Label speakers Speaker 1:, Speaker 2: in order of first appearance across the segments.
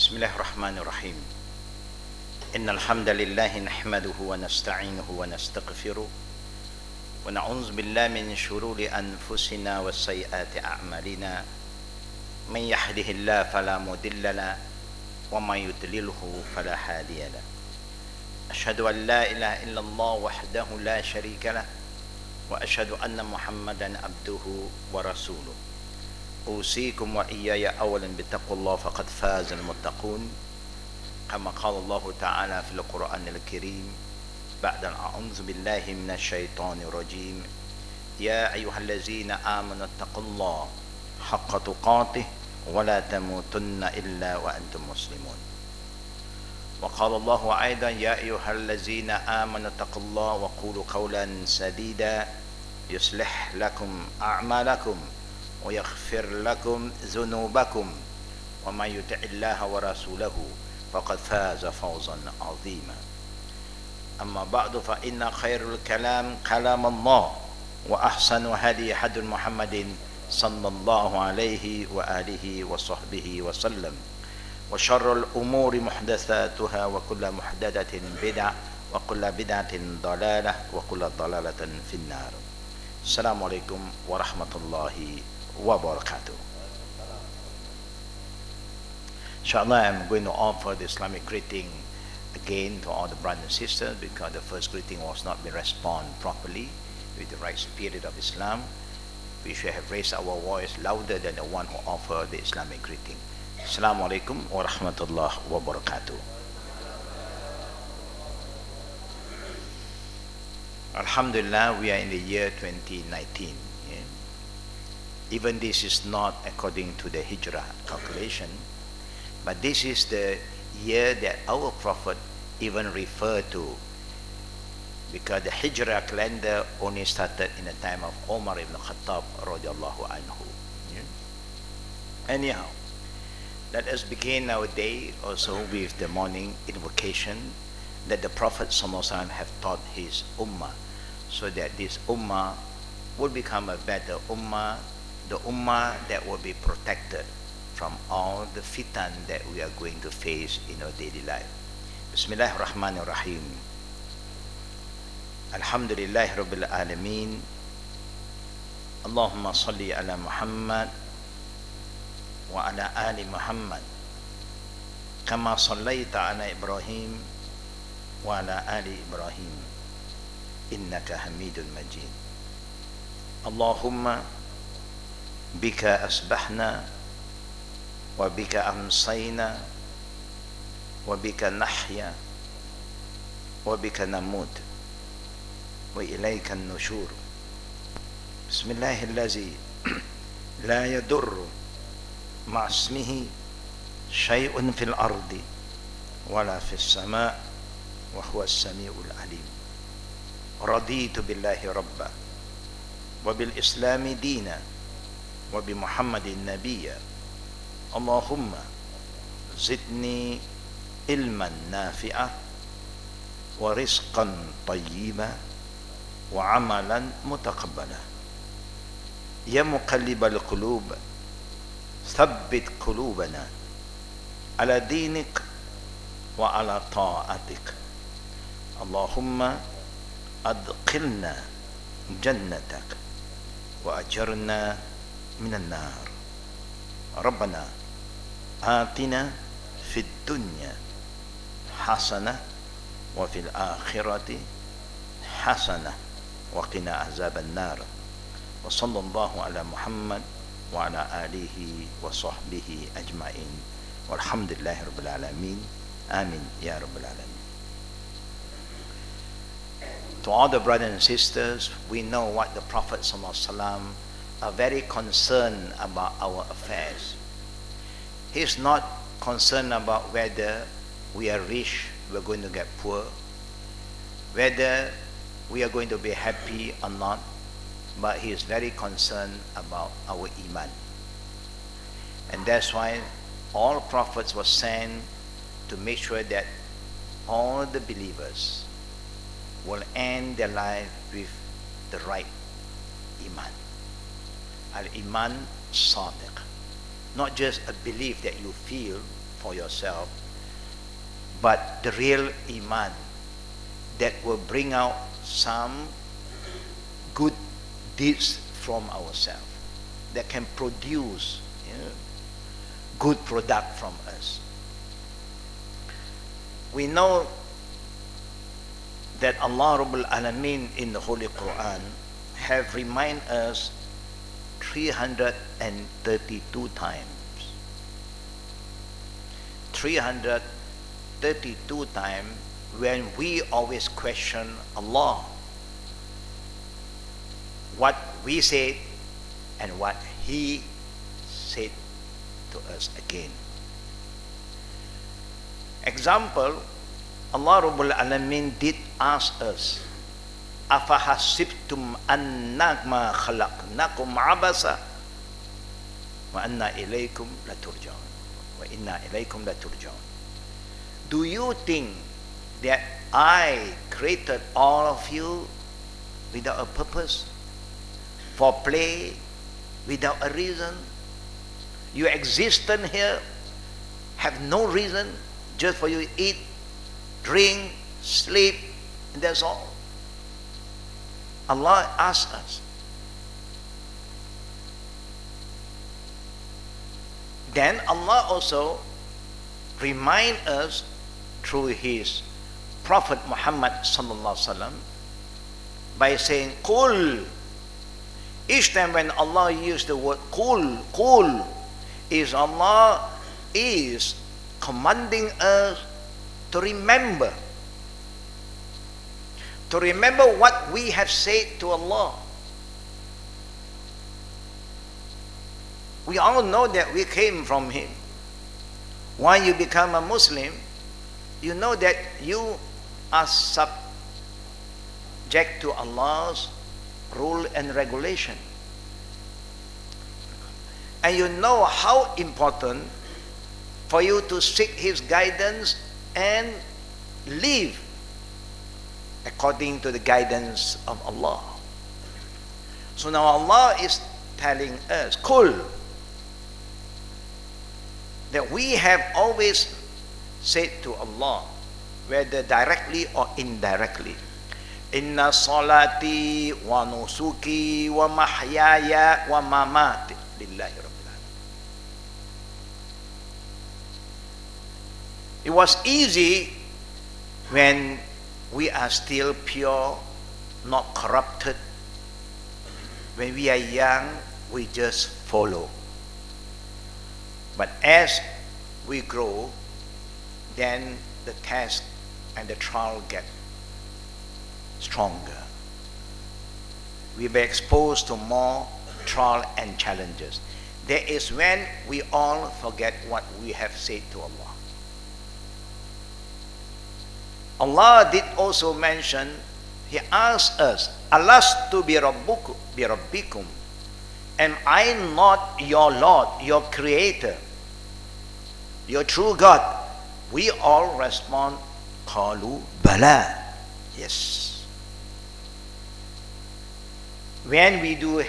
Speaker 1: بسم الله الرحمن الرحيم إن الحمد لله نحمده ونستعينه ونستغفره ونعوذ بالله من شرور أنفسنا وسيئات أعمالنا من يهده الله فلا مضل له ومن يضلله فلا هادي له أشهد أن لا إله إلا الله وحده لا شريك له وأشهد أن محمدا عبده ورسوله أوصيكم وإياي أولا بتقوى الله فقد فاز المتقون كما قال الله تعالى في القرآن الكريم بعد أعوذ بالله من الشيطان الرجيم يا أيها الذين آمنوا اتقوا الله حق تقاته ولا تموتن إلا وأنتم مسلمون وقال الله أيضا يا أيها الذين آمنوا اتقوا الله وقولوا قولا سديدا يصلح لكم أعمالكم ويغفر لكم ذنوبكم ومن يطع الله ورسوله فقد فاز فوزا عظيما أما بعد فإن خير الكلام كلام الله وأحسن هدي هدي محمد صلى الله عليه وآله وصحبه وسلم وشر الأمور محدثاتها وكل محدثة بدعة وكل بدعة ضلالة وكل ضلالة في النار. السلام عليكم ورحمة الله wabarakatuh. Inshallah, I'm going to offer the Islamic greeting again to all the brothers and sisters because the first greeting was not being responded properly with the right spirit of Islam. We should have raised our voice louder than the one who offered the Islamic greeting. Assalamu alaikum wa rahmatullah wa barakatuh. Alhamdulillah, we are in the year 2019. Even this is not according to the Hijrah calculation, but this is the year that our Prophet even referred to, because the Hijrah calendar only started in the time of Umar ibn Khattab radiallahu anhu. Anyhow, let us begin our day also with the morning invocation that the Prophet sallallahu alaihi wasallam have taught his ummah, so that this ummah will become a better ummah, the ummah that will be protected from all the fitan that we are going to face in our daily life. Bismillah ar-Rahman ar-Rahim. Alhamdulillah Rabbil Alameen. Allahumma salli ala Muhammad wa ala ali Muhammad kama sallaita ala Ibrahim wa ala ali Ibrahim innaka Hamidun Majid. Allahumma بك أصبحنا وبك أمسينا وبك نحيا وبك نموت وإليك النشور. بسم الله الذي لا يضر مع اسمه شيء في الأرض ولا في السماء وهو السميع العليم. رضيت بالله ربا وبالإسلام دينا وبمحمد النبي. اللهم زدني علما نافعا ورزقا طيبا وعملا متقبلا. يا مقلب القلوب ثبت قلوبنا على دينك وعلى طاعتك. اللهم أدخلنا جنتك وأجرنا من النار. ربنا آتنا في الدنيا حسنة وفي الآخرة حسنة وقنا عذاب النار. وصلى الله على محمد وعلى آله وصحبه أجمعين والحمد لله رب العالمين. آمين يا رب العالمين. To all the brothers and sisters, we know what the Prophet sallallahu alaihi wasallam are very concerned about our affairs. He is not concerned about whether we are rich, we are going to get poor, whether we are going to be happy or not, but he is very concerned about our iman. And that's why all prophets were sent to make sure that all the believers will end their life with the right iman. Al-Iman Sadiq. Not just a belief that you feel for yourself, but the real iman that will bring out some good deeds from ourselves, that can produce good product from us. We know that Allah Rabbul Alameen in the Holy Quran have remind us 332 times. 332 times when we always question Allah, what we said and what He said to us again. Example, Allah Rabbul Alameen did ask us, "Afahasibtum annama khalaqnakum abasa wa anna ilaykum laturja'un wa inna ilaykum laturja'un." Do you think that I created all of you without a purpose, for play, without a reason? Your existence here have no reason, just for you to eat, drink, sleep, and that's all. Allah asks us. Then Allah also remind us through His Prophet Muhammad sallallahu alaihi wasallam by saying "Qul." Each time when Allah used the word "Qul," "Qul," is Allah is commanding us to remember what we have said to Allah. We all know that we came from Him. When you become a Muslim, you know that you are subject to Allah's rule and regulation. And you know how important for you to seek His guidance and live according to the guidance of Allah. So now Allah is telling us, "Qul," that we have always said to Allah, whether directly or indirectly, "Inna salati wa nusuki wa mahyaya wa mamati lillahi rabbil alamin." It was easy when we are still pure, not corrupted. When we are young, we just follow. But as we grow, then the test and the trial get stronger. We were exposed to more trial and challenges. There is when we all forget what we have said to Allah. Allah did also mention, He asked us, "Alastu bi rabbikum? Am I not your Lord, your Creator, your true God?" We all respond, "Qalu bala." Yes. When we do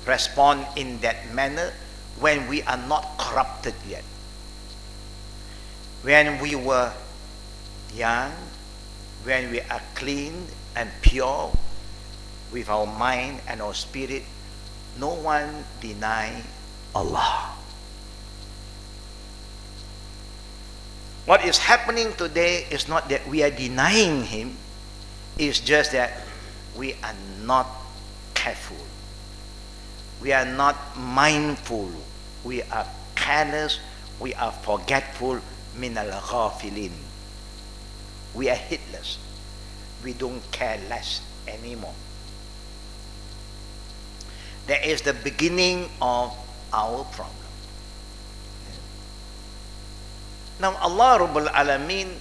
Speaker 1: respond in that manner, when we are not corrupted yet, when we were young, when we are clean and pure with our mind and our spirit, no one deny Allah. What is happening today is not that we are denying Him, it's just that we are not careful. We are not mindful. We are careless. We are forgetful. Min al-ghafilin. We are heedless. We don't care less anymore. That is the beginning of our problem. Now Allah Rabbul Alameen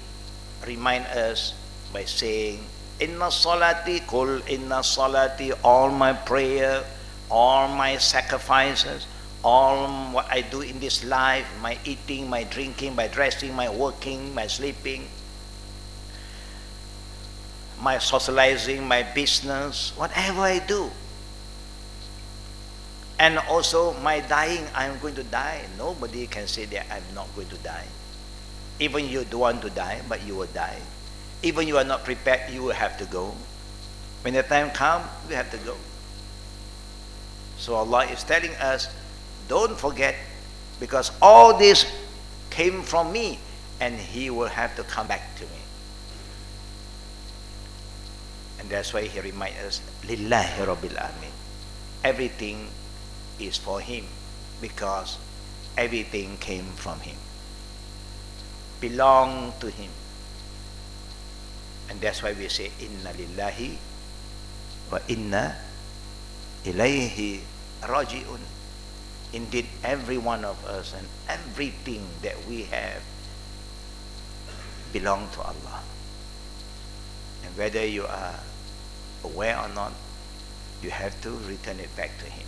Speaker 1: remind us by saying, "Inna salati," Qul inna salati, all my prayer, all my sacrifices, all what I do in this life, my eating, my drinking, my dressing, my working, my sleeping, my socializing, my business, whatever I do, And also my dying, I'm going to die. Nobody can say that I'm not going to die. Even you don't want to die, but you will die. Even you are not prepared, you will have to go. When the time comes, we have to go. So Allah is telling us, don't forget, because all this came from me, and He will have to come back to me. And that's why He reminds us, Lillahi Rabbil Alamin. Everything is for Him, because everything came from Him, belong to Him. And that's why we say, Inna lillahi wa inna ilayhi raji'un. Indeed, every one of us and everything that we have belong to Allah. And whether you are aware or not, you have to return it back to Him.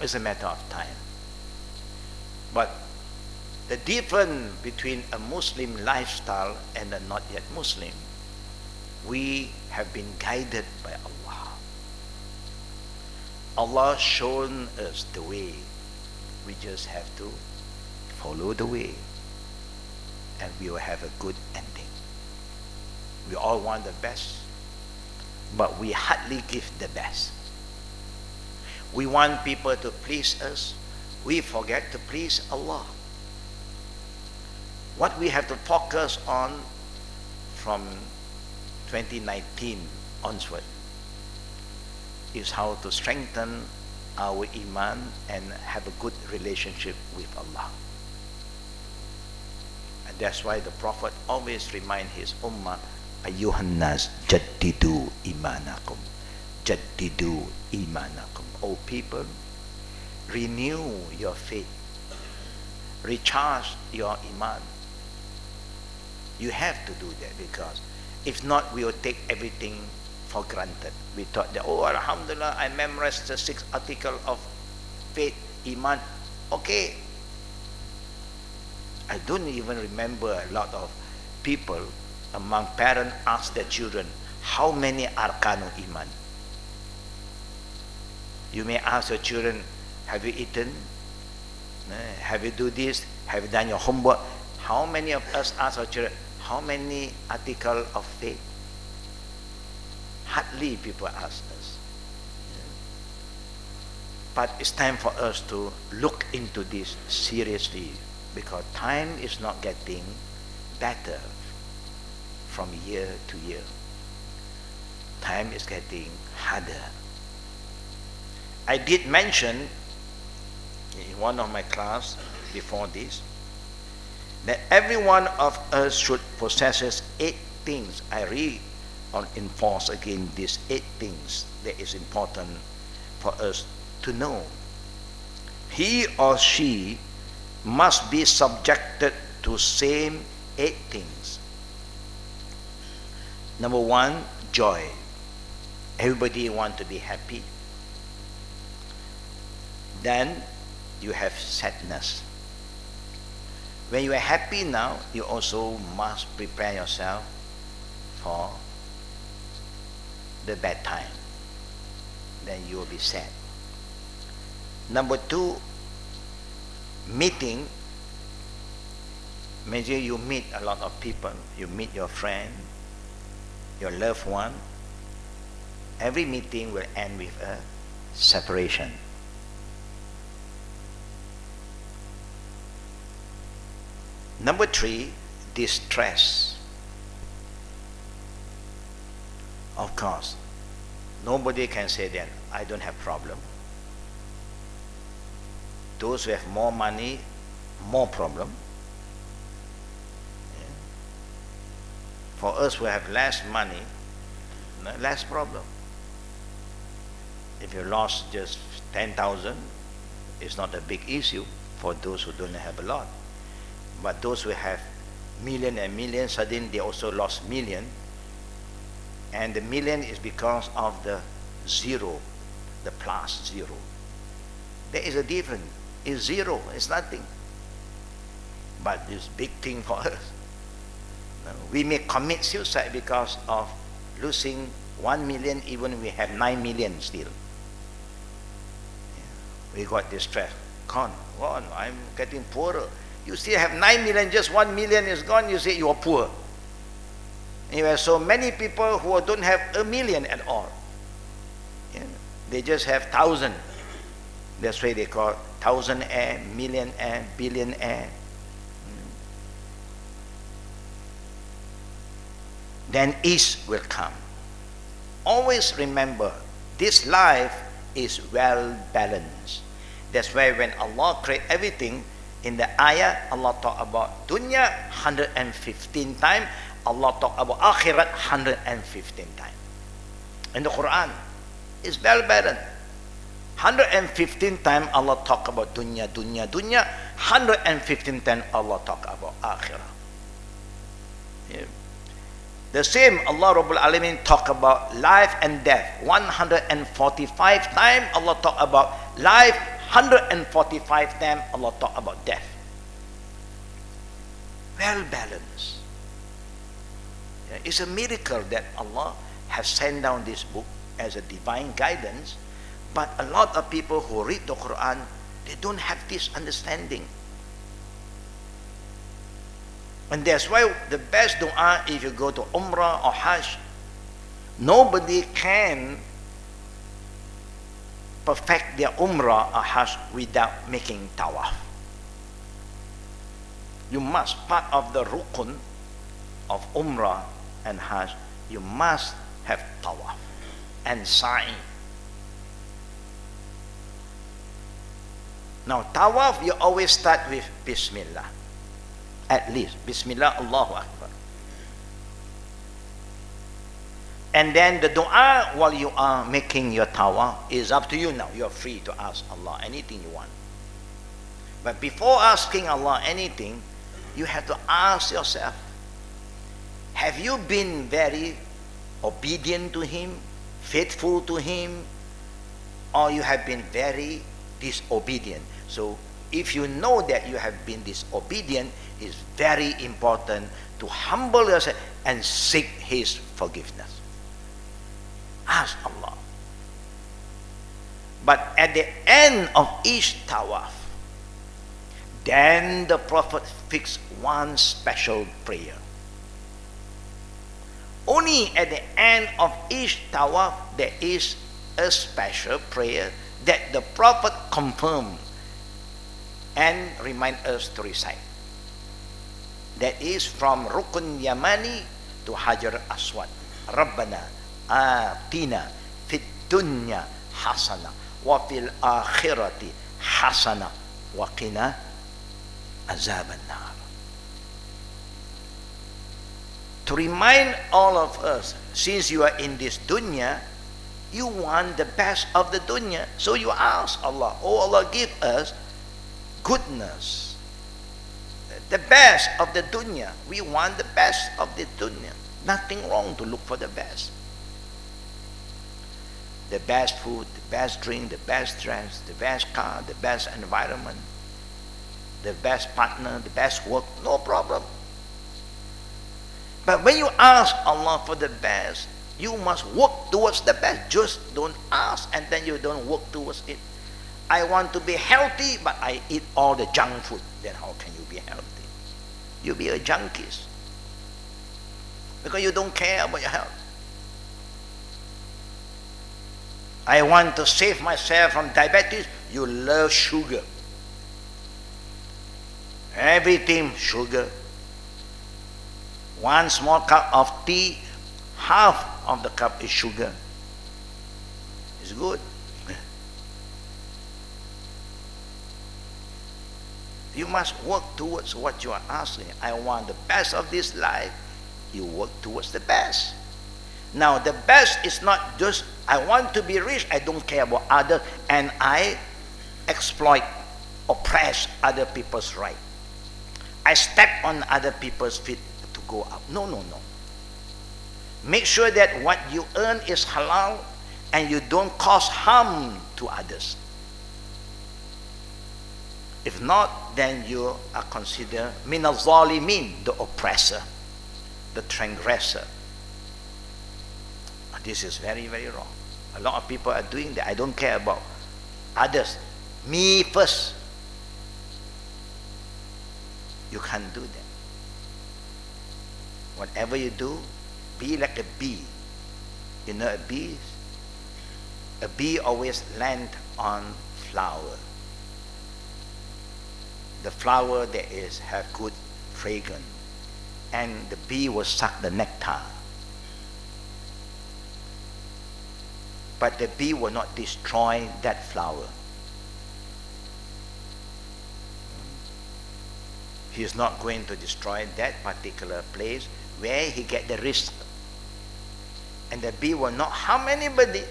Speaker 1: It's a matter of time. But the difference between a Muslim lifestyle and a not yet Muslim, we have been guided by Allah. Allah shown us the way. We just have to follow the way, and we will have a good ending. We all want the best, but we hardly give the best. We want people to please us. We forget to please Allah. What we have to focus on from 2019 onward is how to strengthen our iman and have a good relationship with Allah. And that's why the Prophet always reminds his ummah, Ayyuhan nas jaddidu imanakum. Jaddidu imanakum. O people, renew your faith. Recharge your iman. You have to do that, because if not, we will take everything for granted. We thought that, oh, Alhamdulillah, I memorized the 6th article of faith, iman. Okay. I don't even remember a lot of people among parents ask their children, how many arkanu iman? You may ask your children, have you eaten? Have you do this? Have you done your homework? How many of us ask our children, how many articles of faith? Hardly people ask us. But it's time for us to look into this seriously, because time is not getting better from year to year. Time is getting harder. I did mention in one of my class before this that every one of us should possess 8 things. I enforce again these 8 things that is important for us to know. He or she must be subjected to same 8 things. Number 1, joy. Everybody want to be happy. Then you have sadness. When you are happy now, you also must prepare yourself for the bad time. Then you will be sad. Number 2, meeting. Imagine you meet a lot of people. You meet your friend, your loved one. Every meeting will end with a separation. Number 3, distress. Of course, nobody can say that I don't have problem. Those who have more money, more problem. Yeah. For us who have less money, less problem. If you lost just 10,000, it's not a big issue for those who don't have a lot. But those who have million and million, suddenly they also lost million. And the million is because of the zero, the plus zero. There is a difference. It's zero, it's nothing. But it's big thing for us. We may commit suicide because of losing 1 million, even we have 9 million still. We got distressed. Gone. I'm getting poorer. You still have 9 million, just 1 million is gone, you say you are poor. And you have so many people who don't have 1 million at all. Yeah. They just have 1,000. That's why they call thousandaire, millionaire, billionaire. Then ease will come. Always remember, this life is well balanced. That's why when Allah created everything, in the ayah, Allah talk about dunya 115 times, Allah talk about akhirat 115 times. In the Quran, it's well balanced. 115 times Allah talk about dunya, dunya, dunya. 115 times Allah talk about akhirah. Yeah. The same Allah Rabbul Alamin talk about life and death. 145 times Allah talk about life. 145 times Allah talk about death. Well balanced. Yeah, it's a miracle that Allah has sent down this book as a divine guidance. But a lot of people who read the Quran, they don't have this understanding. And that's why the best dua, if you go to Umrah or Hajj, nobody can perfect their Umrah or Hajj without making tawaf. You must, part of the rukun of Umrah and Hajj, you must have tawaf and sa'i. Now, tawaf, you always start with Bismillah. At least, Bismillah, Allahu Akbar. And then the dua while you are making your tawaf is up to you now. You are free to ask Allah anything you want. But before asking Allah anything, you have to ask yourself, have you been very obedient to Him, faithful to Him, or you have been very disobedient? So if you know that you have been disobedient, it's very important to humble yourself and seek His forgiveness. Ask Allah. But at the end of each tawaf, then the Prophet fixed one special prayer. Only at the end of each tawaf there is a special prayer that the Prophet confirmed and remind us to recite. That is from Rukun Yamani to Hajar Aswad. Rabbana atina fid dunya hasana wa fil akhirati hasana wa qina azaban nar. To remind all of us, since you are in this dunya, you want the best of the dunya. So you ask Allah, oh Allah, give us goodness, the best of the dunya. We want the best of the dunya. Nothing wrong to look for the best. The best food, the best drink, the best dress, the best car, the best environment, the best partner, the best work, no problem. But when you ask Allah for the best, you must work towards the best. Just don't ask and then you don't work towards it. I want to be healthy, but I eat all the junk food. Then how can you be healthy? You'll be a junkie. Because you don't care about your health. I want to save myself from diabetes. You love sugar. Everything sugar. One small cup of tea, half of the cup is sugar. It's good. You must work towards what you are asking. I want the best of this life. You work towards the best. Now, the best is not just, I want to be rich, I don't care about others, and I exploit, oppress other people's right. I step on other people's feet to go up. No, no, no. Make sure that what you earn is halal and you don't cause harm to others. If not, then you are considered min al-zalimin, the oppressor, the transgressor. This is very, very wrong. A lot of people are doing that. I don't care about others. Me first. You can't do that. Whatever you do, be like a bee. You know a bee? A bee always lands on flower. The flower that have good fragrance, and the bee will suck the nectar. But the bee will not destroy that flower. He is not going to destroy that particular place where he get the risk. And the bee will not harm anybody.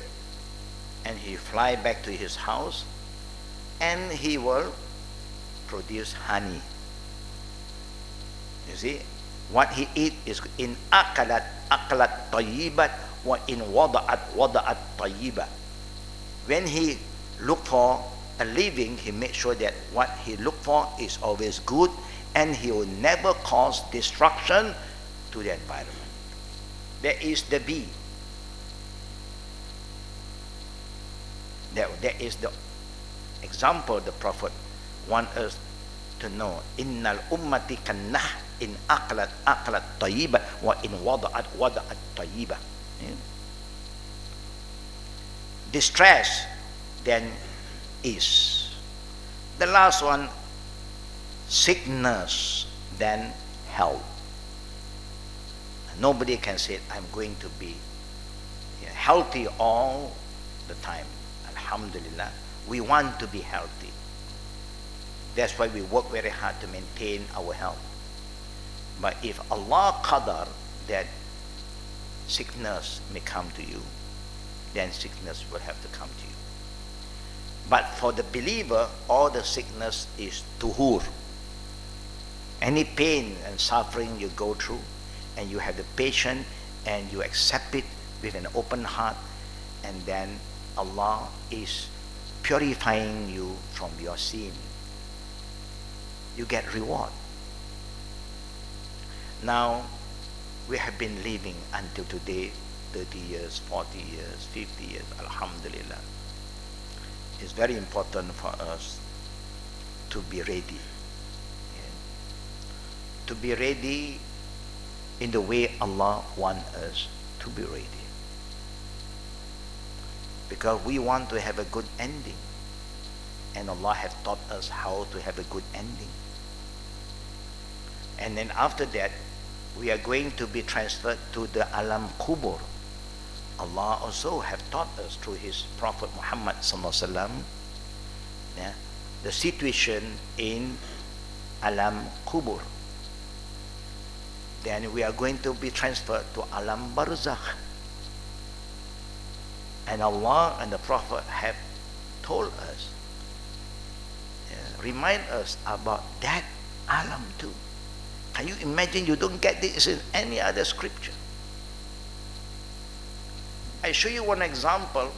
Speaker 1: And he fly back to his house, and he will produce honey. You see, what he eat is in akalat tayyibat, wa in wada'at tayyibat. When he look for a living, he make sure that what he look for is always good, and he will never cause destruction to the environment. That is the bee. That is the example the Prophet wants us to know. Innal ummati kannah in aqlat tayyiba wa in wada'at tayyiba. Distress then is. The last one, sickness then health. Nobody can say, I'm going to be healthy all the time. Alhamdulillah, we want to be healthy. That's why we work very hard to maintain our health. But if Allah qadar that sickness may come to you, then sickness will have to come to you. But for the believer, all the sickness is tuhur. Any pain and suffering you go through, and you have the patience, and you accept it with an open heart, and then Allah is purifying you from your sin. You get reward. Now, we have been living until today, 30 years, 40 years, 50 years, Alhamdulillah. It's very important for us to be ready. To be ready in the way Allah wants us to be ready. Because we want to have a good ending. And Allah has taught us how to have a good ending. And then after that, we are going to be transferred to the Alam Kubur. Allah also have taught us through His Prophet Muhammad sallallahu alaihi wasallam, the situation in Alam Kubur. Then we are going to be transferred to Al-Barzakh. And Allah and the Prophet have told us, remind us about that Alam too. Can you imagine? You don't get this in any other scripture. I show you one example.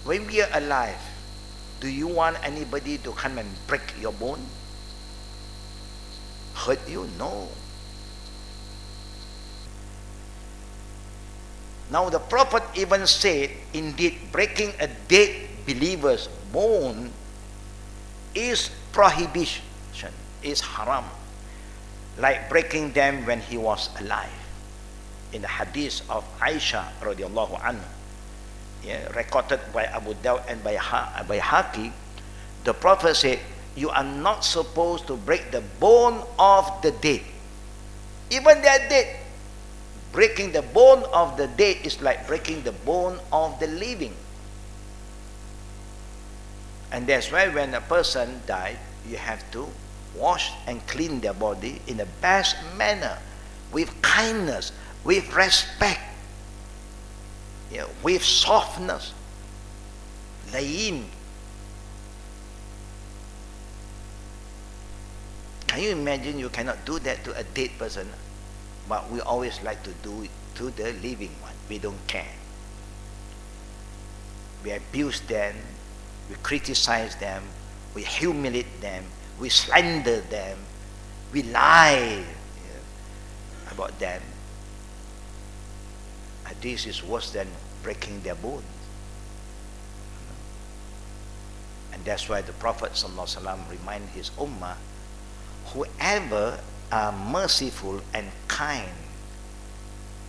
Speaker 1: When we are alive, do you want anybody to come and break your bone? Hurt you? No. Now the Prophet even said, indeed, breaking a dead believer's bone is prohibition, is haram. Like breaking them when he was alive. In the hadith of Aisha radiallahu anha, recorded by Abu Dawud and by Haki, the Prophet said, you are not supposed to break the bone of the dead. Even they are dead. Breaking the bone of the dead is like breaking the bone of the living. And that's why when a person died, you have to wash and clean their body in the best manner, with kindness, with respect, with softness, layin. Can you imagine? You cannot do that to a dead person, but we always like to do it to the living one. We don't care. We abuse them, we criticize them, we humiliate them, we slander them, we lie about them. And this is worse than breaking their bones. And that's why the Prophet ﷺ reminded his ummah, whoever are merciful and kind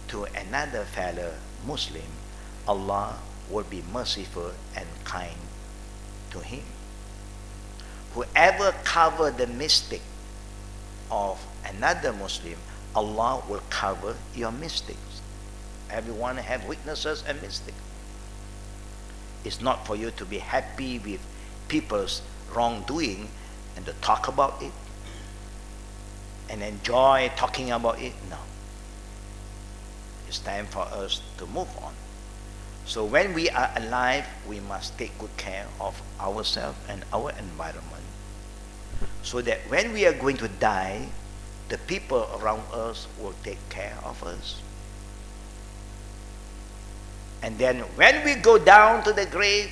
Speaker 1: to another fellow Muslim, Allah will be merciful and kind to him. Whoever cover the mistake of another Muslim, Allah will cover your mistakes. Everyone have weaknesses and mistakes. It's not for you to be happy with people's wrongdoing and to talk about it and enjoy talking about it. No. It's time for us to move on. So when we are alive, we must take good care of ourselves and our environment, so that when we are going to die, the people around us will take care of us. And then when we go down to the grave,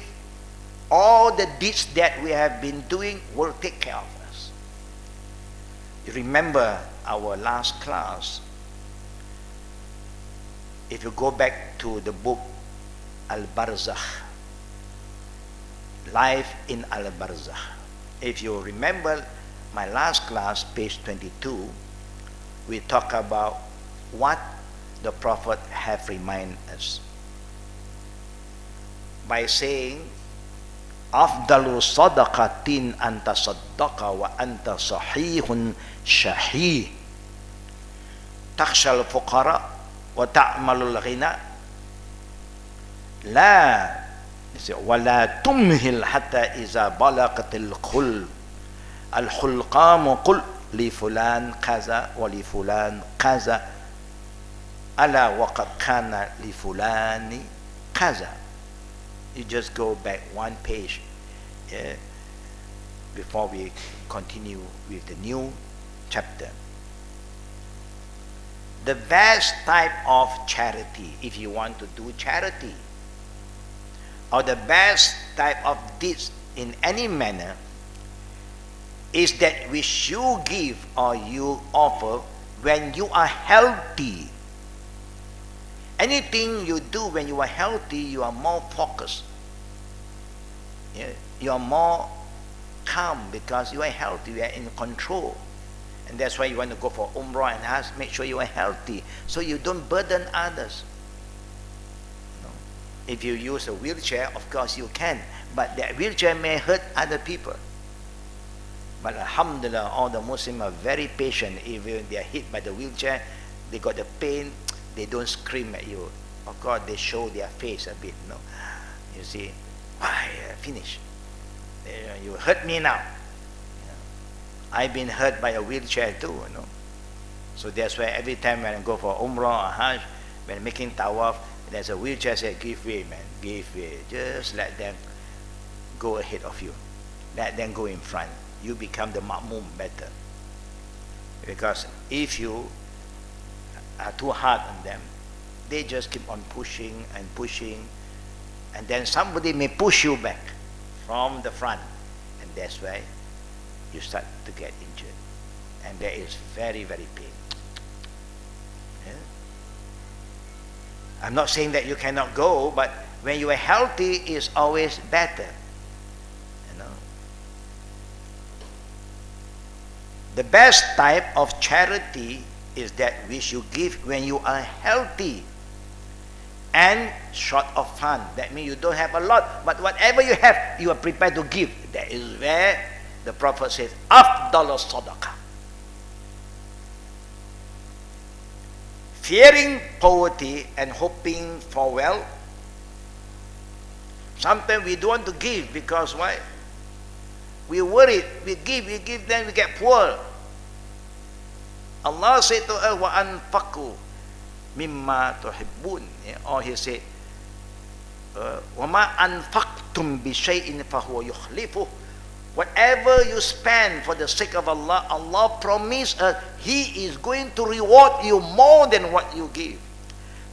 Speaker 1: all the deeds that we have been doing will take care of us. You remember our last class, if you go back to the book Al-Barzakh, Life in Al-Barzakh. If you remember my last class, page 22, we talk about what the Prophet have reminded us by saying, "Afdalu sadaqatin anta saddaqa wa anta sahihun shahih, takhshal fuqara wa ta'malul ghina, la wala tumhil hatta iza balaqatil khul al-khulqamu qul li fulan kaza wa li fulan kaza ala wa qad kana li fulani kaza." You just go back one page before we continue with the new chapter. The best type of charity, if you want to do charity, or the best type of deeds in any manner, is that which you give or you offer when you are healthy. Anything you do when you are healthy, you are more focused. You are more calm because you are healthy, you are in control. And that's why you want to go for Umrah and Hajj, make sure you are healthy, so you don't burden others. If you use a wheelchair, of course you can, but that wheelchair may hurt other people. But alhamdulillah, all the Muslims are very patient. Even they are hit by the wheelchair, they got the pain, they don't scream at you. Of course, they show their face a bit. No, you see, why finish? You hurt me now. I've been hurt by a wheelchair too. So that's why every time when I go for Umrah or Hajj, when making tawaf, there's a wheelchair say, "Give way, man, give way." Just let them go ahead of you. Let them go in front. You become the ma'mum better. Because if you are too hard on them, they just keep on pushing and pushing, and then somebody may push you back from the front, and that's why you start to get injured, and there is very, very pain. I'm not saying that you cannot go, but when you are healthy, it's always better. The best type of charity is that which you give when you are healthy and short of fun. That means you don't have a lot, but whatever you have, you are prepared to give. That is where the Prophet says, "Afdal sadaqah." Fearing poverty and hoping for wealth. Sometimes we don't want to give because why? We worried. We give, then we get poor. Allah said to us, "Wa anfaqu mimma tuhibbun." Or He said, "Wa ma anfaqtum bi shay'in fa huwa yukhlifuh." Whatever you spend for the sake of Allah, Allah promised us He is going to reward you more than what you give.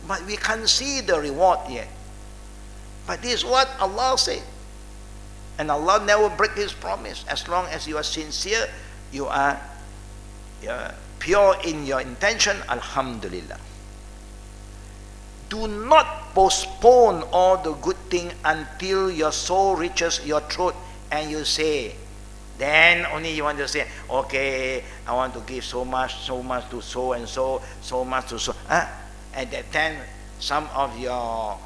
Speaker 1: But we can't see the reward yet. But this is what Allah said. And Allah never breaks His promise. As long as you are sincere, you are pure in your intention, alhamdulillah. Do not postpone all the good thing until your soul reaches your throat and you say, then only you want to say, okay, I want to give so much to so and so, so much to so. At that time, some of your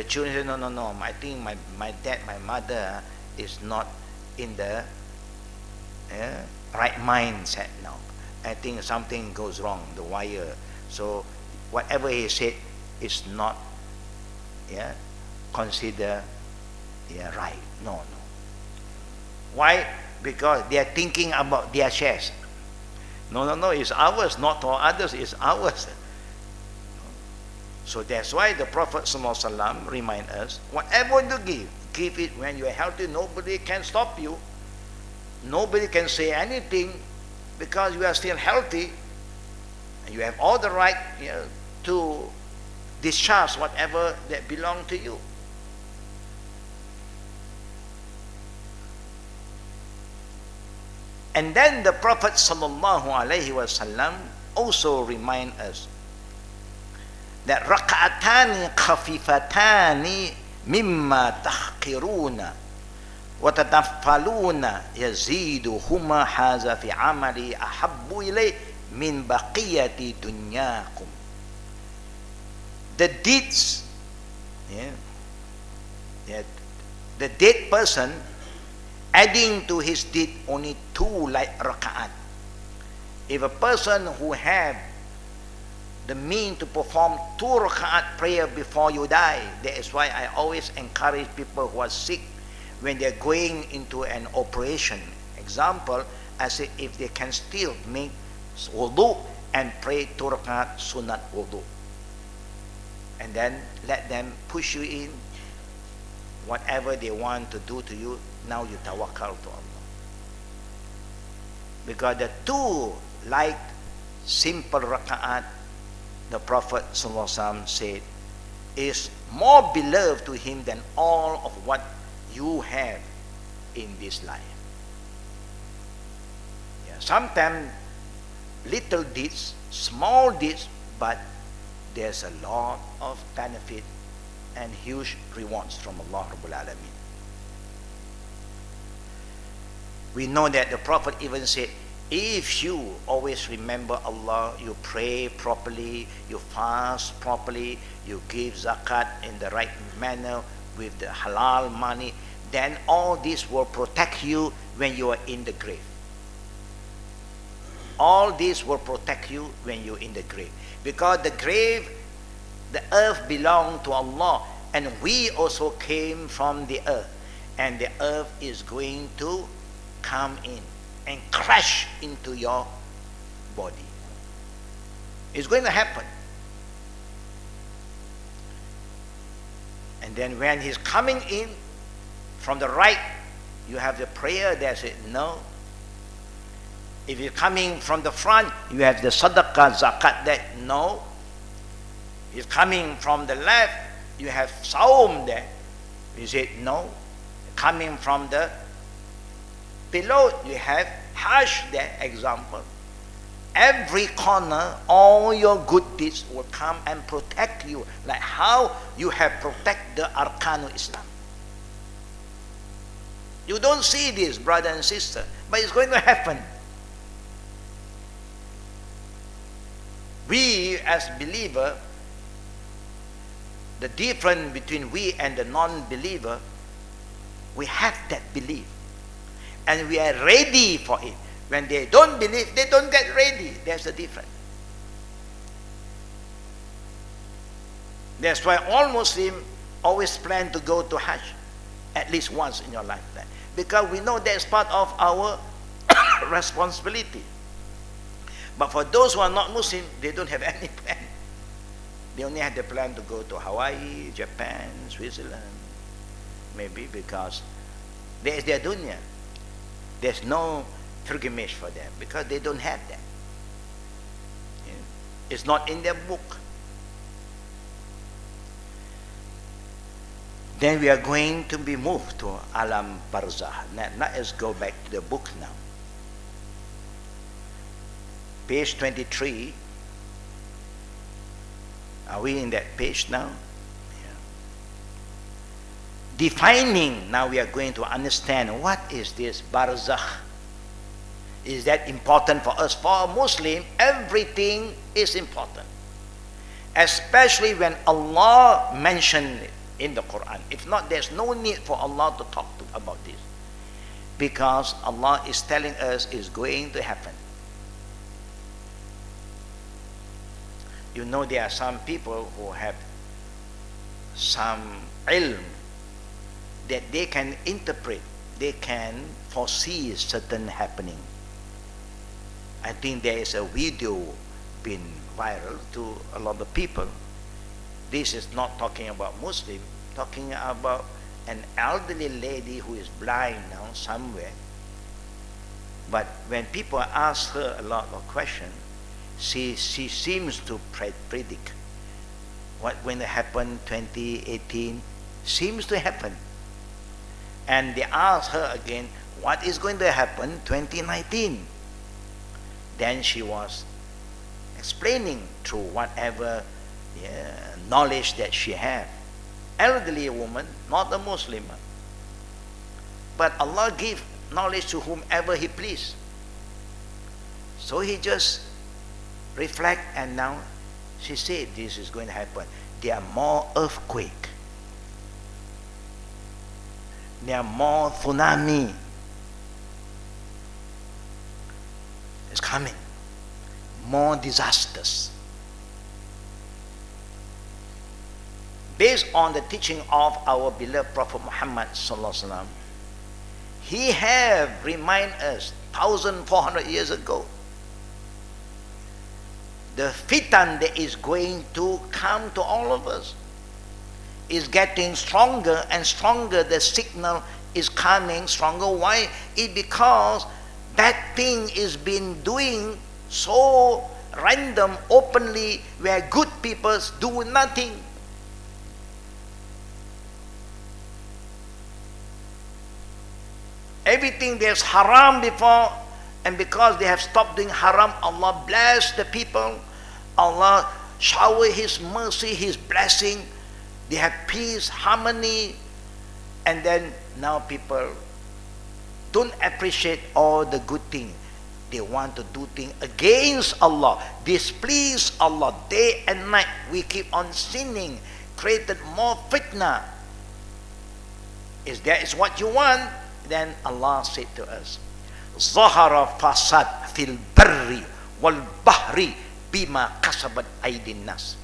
Speaker 1: children say, no, I think my dad, my mother is not in the right mindset now. I think something goes wrong, the wire. So whatever he said is not considered right. No. Why? Because they are thinking about their shares. No, it's ours, not for others, it's ours. So that's why the Prophet ﷺ remind us, whatever you give it when you are healthy. Nobody can stop you. Nobody can say anything because you are still healthy. And you have all the right to discharge whatever that belong to you. And then the Prophet ﷺ also remind us that raka'atani khafifatani mimma tahqiruna wa tataffaluna yaziduhuma haza fi amali ahabbu ilay min baqiyati dunyakum. The deeds, the dead person adding to his deed only 2 like raka'at. If a person who have the means to perform 2 raka'at prayer before you die, that is why I always encourage people who are sick when they're going into an operation. Example, I say if they can still make wudu and pray 2 raka'at sunat wudu, and then let them push you in whatever they want to do to you. Now you tawakkal to Allah, because the 2 light simple raka'at, the Prophet ﷺ said, is more beloved to him than all of what you have in this life. Sometimes little deeds, small deeds, but there's a lot of benefit and huge rewards from Allah Rabbul Alameen. We know that the Prophet even said, if you always remember Allah, you pray properly, you fast properly, you give zakat in the right manner with the halal money, then all this will protect you when you are in the grave. All this will protect you when you're in the grave. Because the grave, the earth belongs to Allah, and we also came from the earth. And the earth is going to come in and crash into your body. It's going to happen. And then when he's coming in from the right, you have the prayer that says no. If you're coming from the front, you have the sadaqah, zakat, that no. If you're coming from the left, you have saum there. You say no. Coming from the below, you have hajj there, example. Every corner, all your good deeds will come and protect you, like how you have protected the Arkanul Islam. You don't see this, brother and sister, but it's going to happen. We as believer, the difference between we and the non-believer, we have that belief. And we are ready for it. When they don't believe, they don't get ready. There's the difference. That's why all Muslims always plan to go to Hajj at least once in your lifetime. Because we know that's part of our responsibility. But for those who are not Muslim, they don't have any plan. They only have the plan to go to Hawaii, Japan, Switzerland. Maybe because there is their dunya. There's no pilgrimage for them because they don't have that. It's not in their book. Then we are going to be moved to Al-Barzakh. Now let us go back to the book now. Page 23. Are we in that page now? Yeah. defining. Now we are going to understand what is this Barzakh. Is that important for us? For a Muslim, everything is important. Especially when Allah mentioned it in the Quran. If not, there's no need for Allah to talk about this. Because Allah is telling us it's going to happen. You know, there are some people who have some ilm that they can interpret, they can foresee certain happening. I think there is a video been viral to a lot of people. This is not talking about Muslim, talking about an elderly lady who is blind now somewhere. But when people ask her a lot of questions, she seems to predict what going to happen 2018 seems to happen. And they ask her again, what is going to happen 2019? Then she was explaining through whatever knowledge that she had. Elderly woman, not a Muslim. But Allah gives knowledge to whomever He please. So He just reflect, and now she said this is going to happen. There are more earthquake. There are more tsunami. It's coming. More disasters. Based on the teaching of our beloved Prophet Muhammad sallallahu alaihi wasallam, he have reminded us 1,400 years ago the fitan that is going to come to all of us is getting stronger and stronger. The signal is coming stronger. Why? It because that thing is been doing so random, openly, where good people do nothing. Everything there's haram before, and because they have stopped doing haram, Allah bless the people. Allah shower His mercy, His blessing. They have peace, harmony, and then now people don't appreciate all the good things. They want to do things against Allah, displease Allah day and night. We keep on sinning, created more fitna. Is that is what you want? Then Allah said to us, Zahara fasad fil barri wal bahri bima kasabat aydin nas.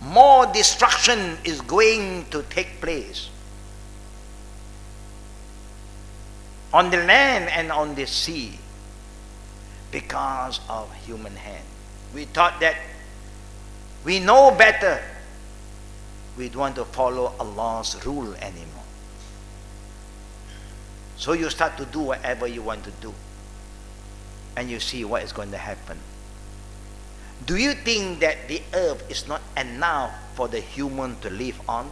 Speaker 1: More destruction is going to take place on the land and on the sea because of human hand. We thought that we know better. We don't want to follow Allah's rule anymore. So you start to do whatever you want to do, and you see what is going to happen. Do you think that the earth is not enough for the human to live on?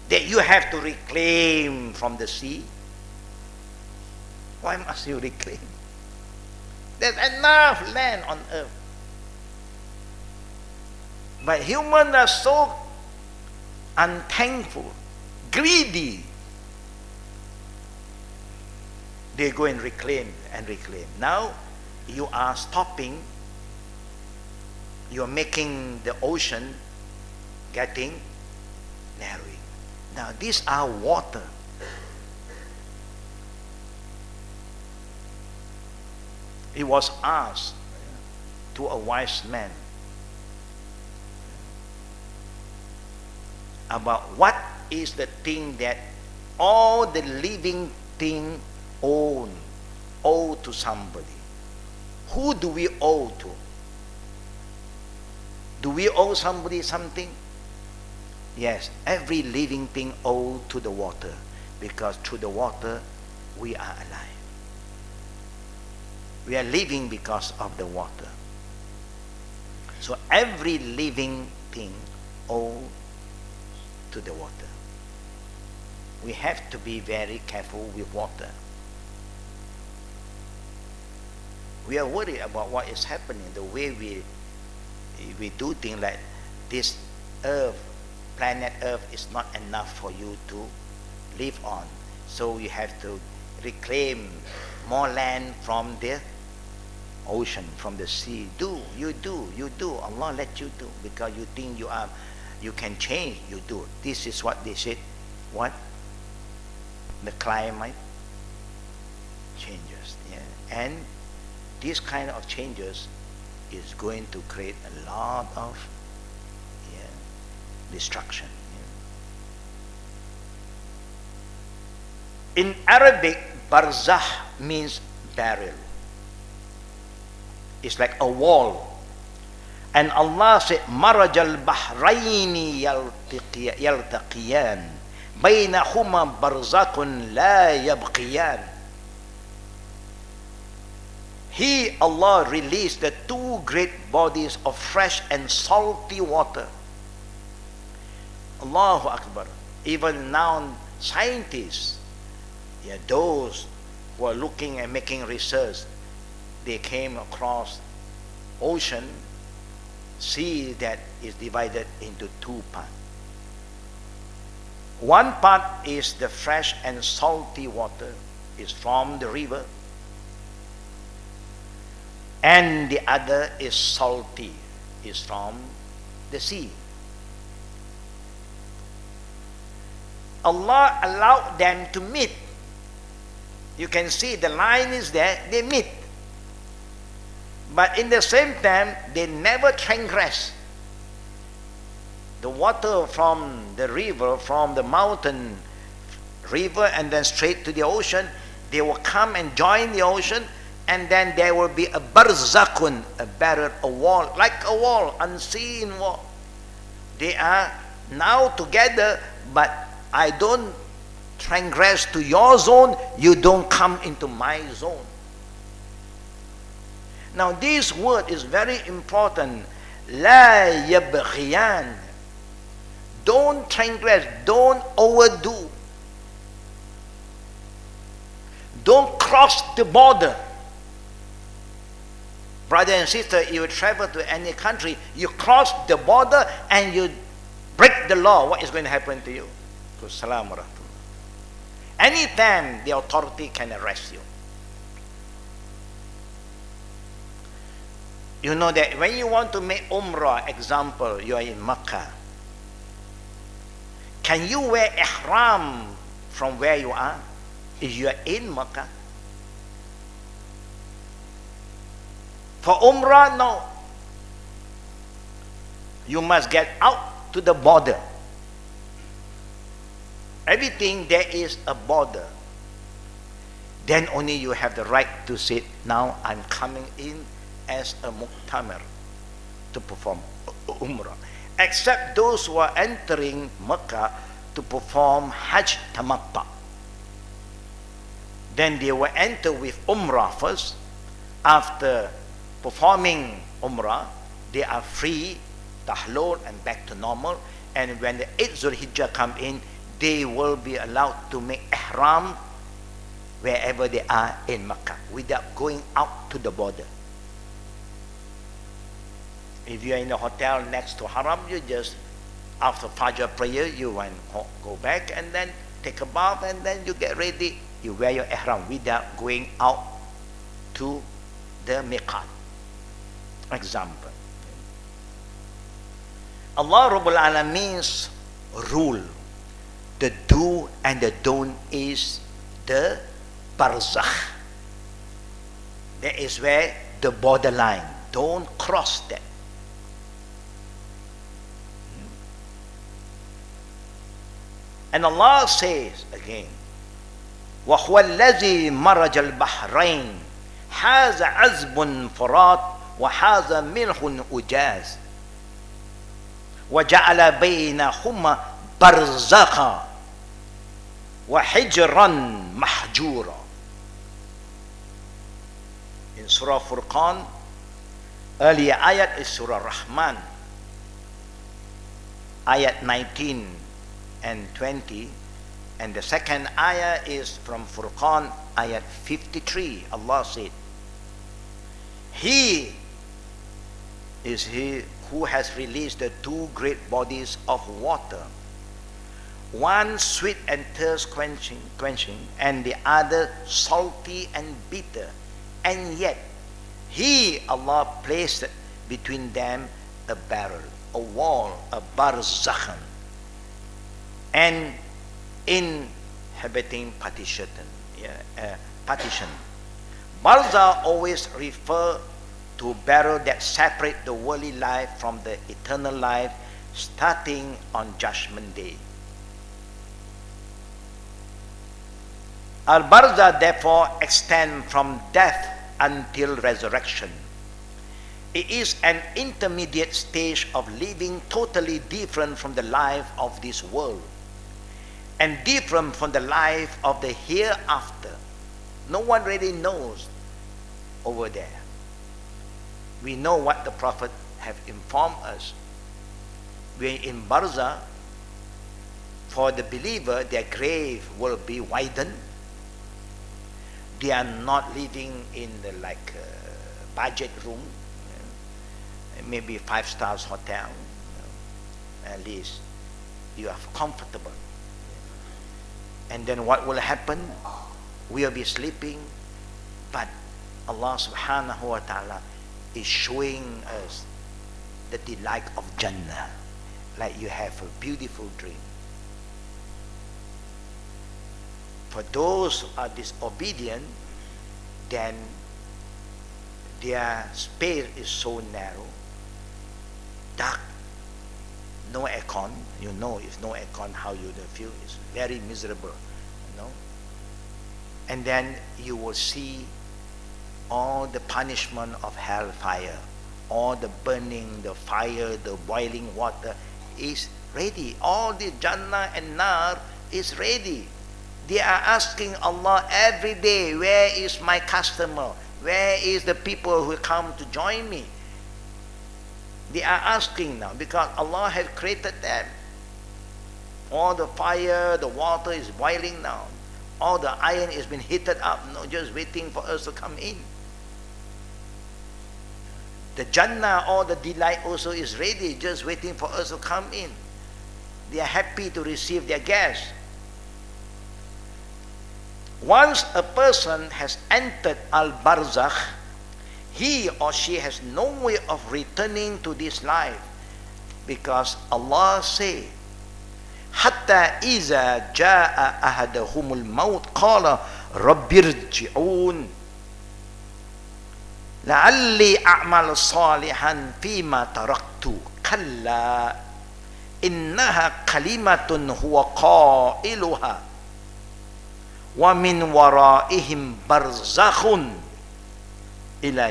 Speaker 1: That you have to reclaim from the sea? Why must you reclaim? There's enough land on earth. But humans are so unthankful, greedy. They go and reclaim and reclaim. Now you are stopping. You are making the ocean getting narrowing. Now these are water. It was asked to a wise man about what is the thing that all the living thing owe to somebody. Who do we owe to? Do we owe somebody something? Yes, every living thing owes to the water, because through the water we are alive. We are living because of the water. So every living thing owes to the water. We have to be very careful with water. We are worried about what is happening, the way we do things like this earth planet Earth is not enough for you to live on. So you have to reclaim more land from the ocean, from the sea. You do. Allah let you do because you think you can change. You do. This is what they said. What? The climate changes. Yeah, and this kind of changes is going to create a lot of destruction. Yeah. In Arabic, Barzakh means barrel. It's like a wall. And Allah said, Maraj al-Bahrayni yaltaqiyan baynahuma barzakhun la yabqiyan. He, Allah, released the two great bodies of fresh and salty water. Allahu Akbar. Even now, scientists, those who are looking and making research, they came across ocean, sea that is divided into two parts. One part is the fresh and salty water, is from the river, and the other is salty, is from the sea. Allah allowed them to meet. You can see the line is there, they meet. But in the same time, they never transgress. The water from the river, from the mountain river, and then straight to the ocean, they will come and join the ocean, and then there will be a barzakhun, a barrier, a wall, like a wall, unseen wall. They are now together, but I don't transgress to your zone, you don't come into my zone. Now this word is very important. La yabghiyan. Don't transgress, don't overdo. Don't cross the border. Brother and sister, you travel to any country, you cross the border and you break the law, what is going to happen to you? Assalamu alaikum. Anytime the authority can arrest you. You know that when you want to make Umrah, example, you are in Mecca. Can you wear ihram from where you are? If you are in Mecca? For Umrah, no. You must get out to the border. Everything there is a border. Then only you have the right to say, now I'm coming in as a muqtamir to perform Umrah. Except those who are entering Mecca to perform Hajj Tamatta. Then they will enter with Umrah first. After performing Umrah, they are free, tahlul, and back to normal. And when the 8th Zulhijjah come in, they will be allowed to make ihram wherever they are in Mecca without going out to the border. If you are in a hotel next to Haram, you just, after Fajr prayer, you want to go back and then take a bath and then you get ready. You wear your ihram without going out to the miqat. Example. Allah Rabbul Alameen's rule, the do and the don't is the barzakh. That is where the borderline. Don't cross that. And Allah says again, وَهُوَ الَّذِي مَرَجَ الْبَحْرَيْنِ هَذَا عَذْبٌ فُرَاتٌ وَهَذَا مِلْحٌ أُجَاجٌ وَجَعَلَ بَيْنَهُمَا بَرْزَخًا وَحِجْرًا مَحْجُورًا. In Surah Furqan, earlier ayat is Surah Rahman, ayat 19 and 20, and the second ayah is from Furqan, ayat 53. Allah said, He is he who has released the two great bodies of water, one sweet and thirst quenching, and the other salty and bitter. And yet he, Allah, placed between them a barrel, a wall, a Barzakh, and inhabiting partition. Partition. Barzakh always refer to barrel that separate the worldly life from the eternal life, starting on Judgment Day. Al-Barzakh therefore extends from death until resurrection. It is an intermediate stage of living totally different from the life of this world and different from the life of the hereafter. No one really knows over there. We know what the Prophet have informed us. When in Barzakh, for the believer, their grave will be widened. They are not living in the budget room, maybe 5 stars hotel. At least you are comfortable. And then what will happen? We will be sleeping, but Allah subhanahu wa ta'ala is showing us the delight of Jannah, like you have a beautiful dream. For those who are disobedient, then their space is so narrow, dark, no aircon. You know, if no aircon, how you feel? It's very miserable, you know. And then you will see all the punishment of hellfire, all the burning, the fire, the boiling water is ready. All the Jannah and Nar is ready. They are asking Allah every day, where is my customer? Where is the people who come to join me? They are asking now because Allah has created them. All the fire, the water is boiling now. All the iron has been heated up, just waiting for us to come in. The Jannah, all the delight also is ready, just waiting for us to come in. They are happy to receive their guests. Once a person has entered Al-Barzakh, he or she has no way of returning to this life, because Allah say, "Hatta iza jaa ahadahumul maut qala rabbirji'un la'alli a'mal salihan fima taraktu kalla innaha kalimatun huwa qailuha wa min waraihim barzakhun ila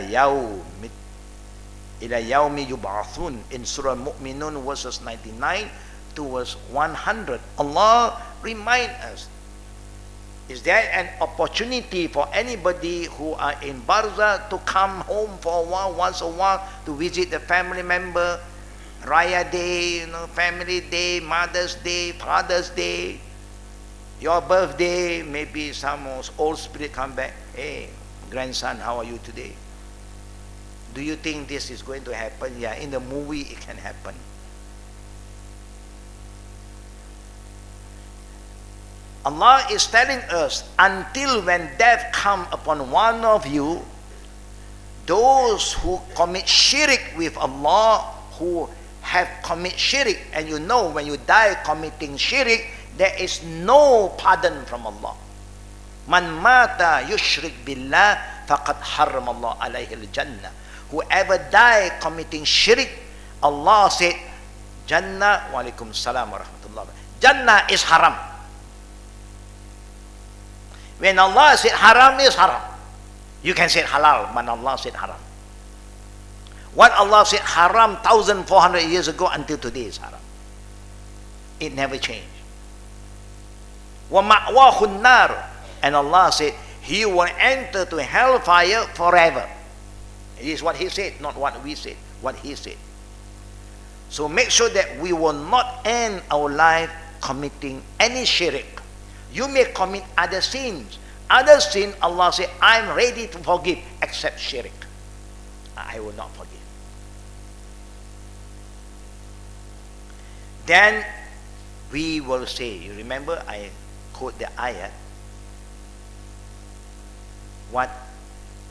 Speaker 1: yaumi yub'athun." In Surah Mu'minun verses 99 to verse 100, Allah remind us, is there an opportunity for anybody who are in Barzakh to come home for a while, once a while, to visit the family member, Raya Day, Family Day, Mother's Day, Father's Day, your birthday, maybe some old spirit come back. Hey, grandson, how are you today? Do you think this is going to happen? Yeah, in the movie it can happen. Allah is telling us, until when death come upon one of you, those who commit shirk with Allah, who have commit shirk, and you know when you die committing shirk, there is no pardon from Allah. Man mata yushrik billah faqad harram Allah alayhi al-jannah. Whoever die committing shirk, Allah said, Jannah, wa alaikum salam wa rahmatullah, Jannah is haram. When Allah said haram is haram. You can say halal, but Allah said haram. What Allah said haram 1,400 years ago until today is haram. It never changed. وَمَأْوَاهُ النَّارُ. And Allah said, He will enter to hellfire forever. It is what He said, not what we said, what He said. So make sure that we will not end our life committing any shirk. You may commit other sins. Other sin, Allah said, I'm ready to forgive, except shirk. I will not forgive. then we will say, you remember I quote the ayat, what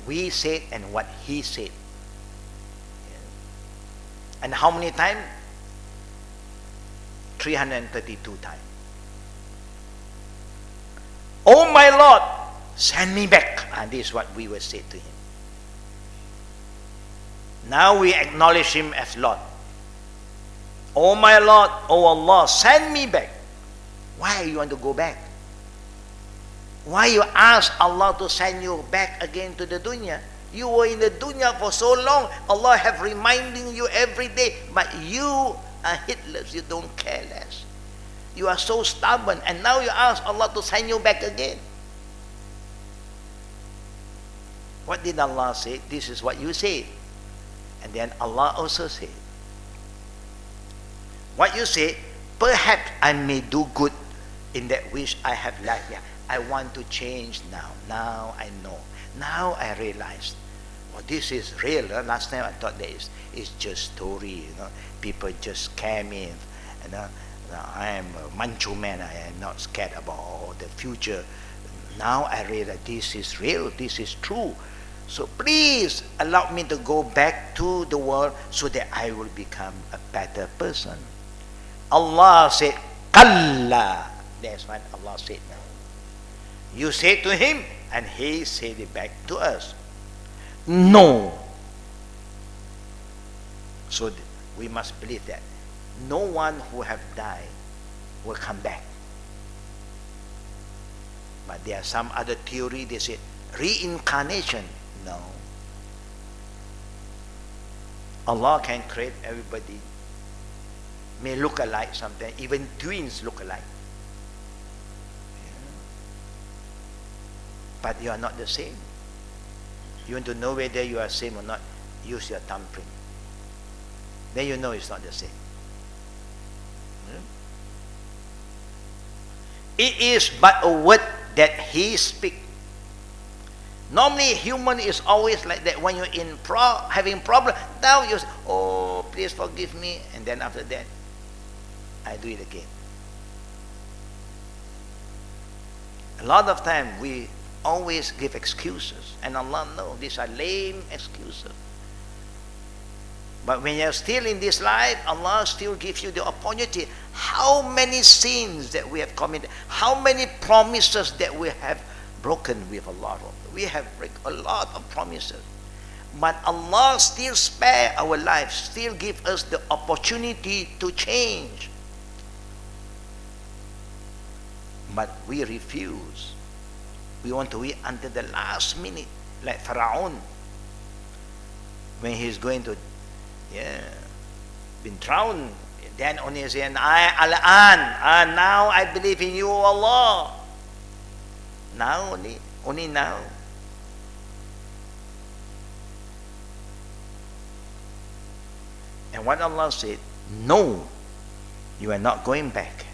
Speaker 1: we said and what he said. And how many times? 332 times. Oh my Lord, send me back. And this is what we will say to him. Now we acknowledge him as Lord. Oh my Lord, oh Allah, send me back. Why you want to go back? Why you ask Allah to send you back again to the dunya? You were in the dunya for so long. Allah have reminding you every day. But you are heedless. You don't care less. You are so stubborn. And now you ask Allah to send you back again. What did Allah say? This is what you say. And then Allah also said, what you say, perhaps I may do good in that which I have left here. I want to change now. Now I know. Now I realize, well, this is real. Last time I thought that it's just story. People just scare me. I am a macho man. I am not scared about the future. Now I realize this is real. This is true. So please allow me to go back to the world so that I will become a better person. Allah said, Kalla. That's what Allah said now. You say to him, and he said it back to us. No. So we must believe that no one who have died will come back. But there are some other theory, they say reincarnation. No. Allah can create everybody. May look alike sometimes. Even twins look alike. But you are not the same. You want to know whether you are same or not, use your thumbprint. Then you know it's not the same. It is but a word that he speaks. Normally human is always like that. When you're in having problem, now you say, oh, please forgive me. And then after that, I do it again. A lot of time we always give excuses. And Allah knows these are lame excuses. But when you're still in this life, Allah still gives you the opportunity. How many sins that we have committed, how many promises that we have broken with Allah. We have break a lot of promises. But Allah still spare our lives, still give us the opportunity to change. But we refuse. We want to wait until the last minute, like Pharaoh, when he's going to, been drowned. Then only saying, Al-an, now I believe in you, Allah. Now only now. And what Allah said, no, you are not going back.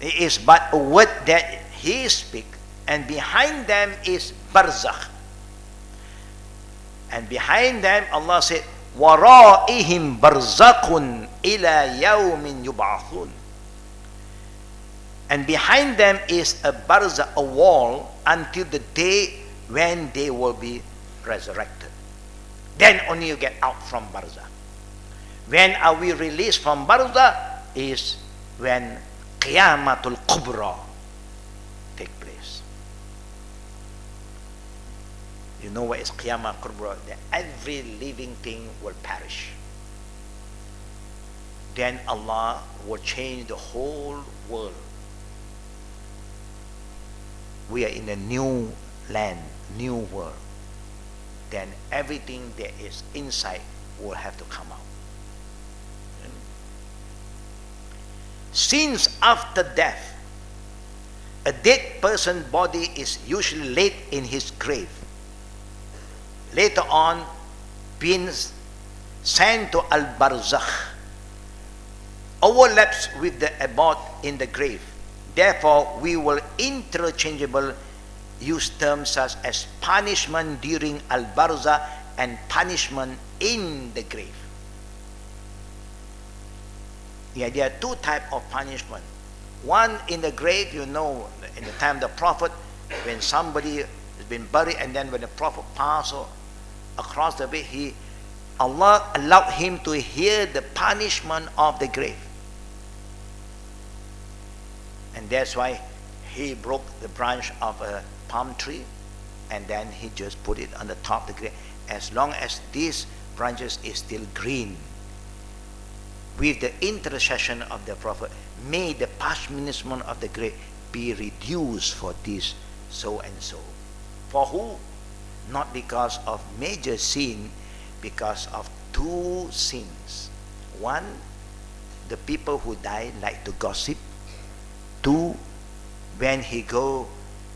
Speaker 1: It is but a word that he speaks, and behind them is Barzakh. And behind them, Allah said, وَرَائِهِمْ بَرْزَخٌ إِلَى يَوْمٍ يُبْعَثُونَ. And behind them is a barzakh, a wall, until the day when they will be resurrected. Then only you get out from barzakh. When are we released from barzakh? Is when Qiyamatul Kubra take place. You know what is Qiyamah Kubra? That every living thing will perish. Then Allah will change the whole world. We are in a new land, new world. Then everything that is inside will have to come out. Since after death, a dead person's body is usually laid in his grave. Later on, being sent to Al-Barzakh, overlaps with the abode in the grave. Therefore, we will interchangeable use terms such as punishment during Al-Barzakh and punishment in the grave. Yeah, there are two types of punishment. One in the grave, in the time of the prophet, when somebody has been buried, and then when the prophet passed across the way, Allah allowed him to hear the punishment of the grave. And that's why he broke the branch of a palm tree, and then he just put it on the top of the grave. As long as these branches is still green, with the intercession of the prophet, may the punishment of the grave be reduced for this so and so. For who? Not because of major sin, because of two sins. One, the people who die like to gossip. Two, when he go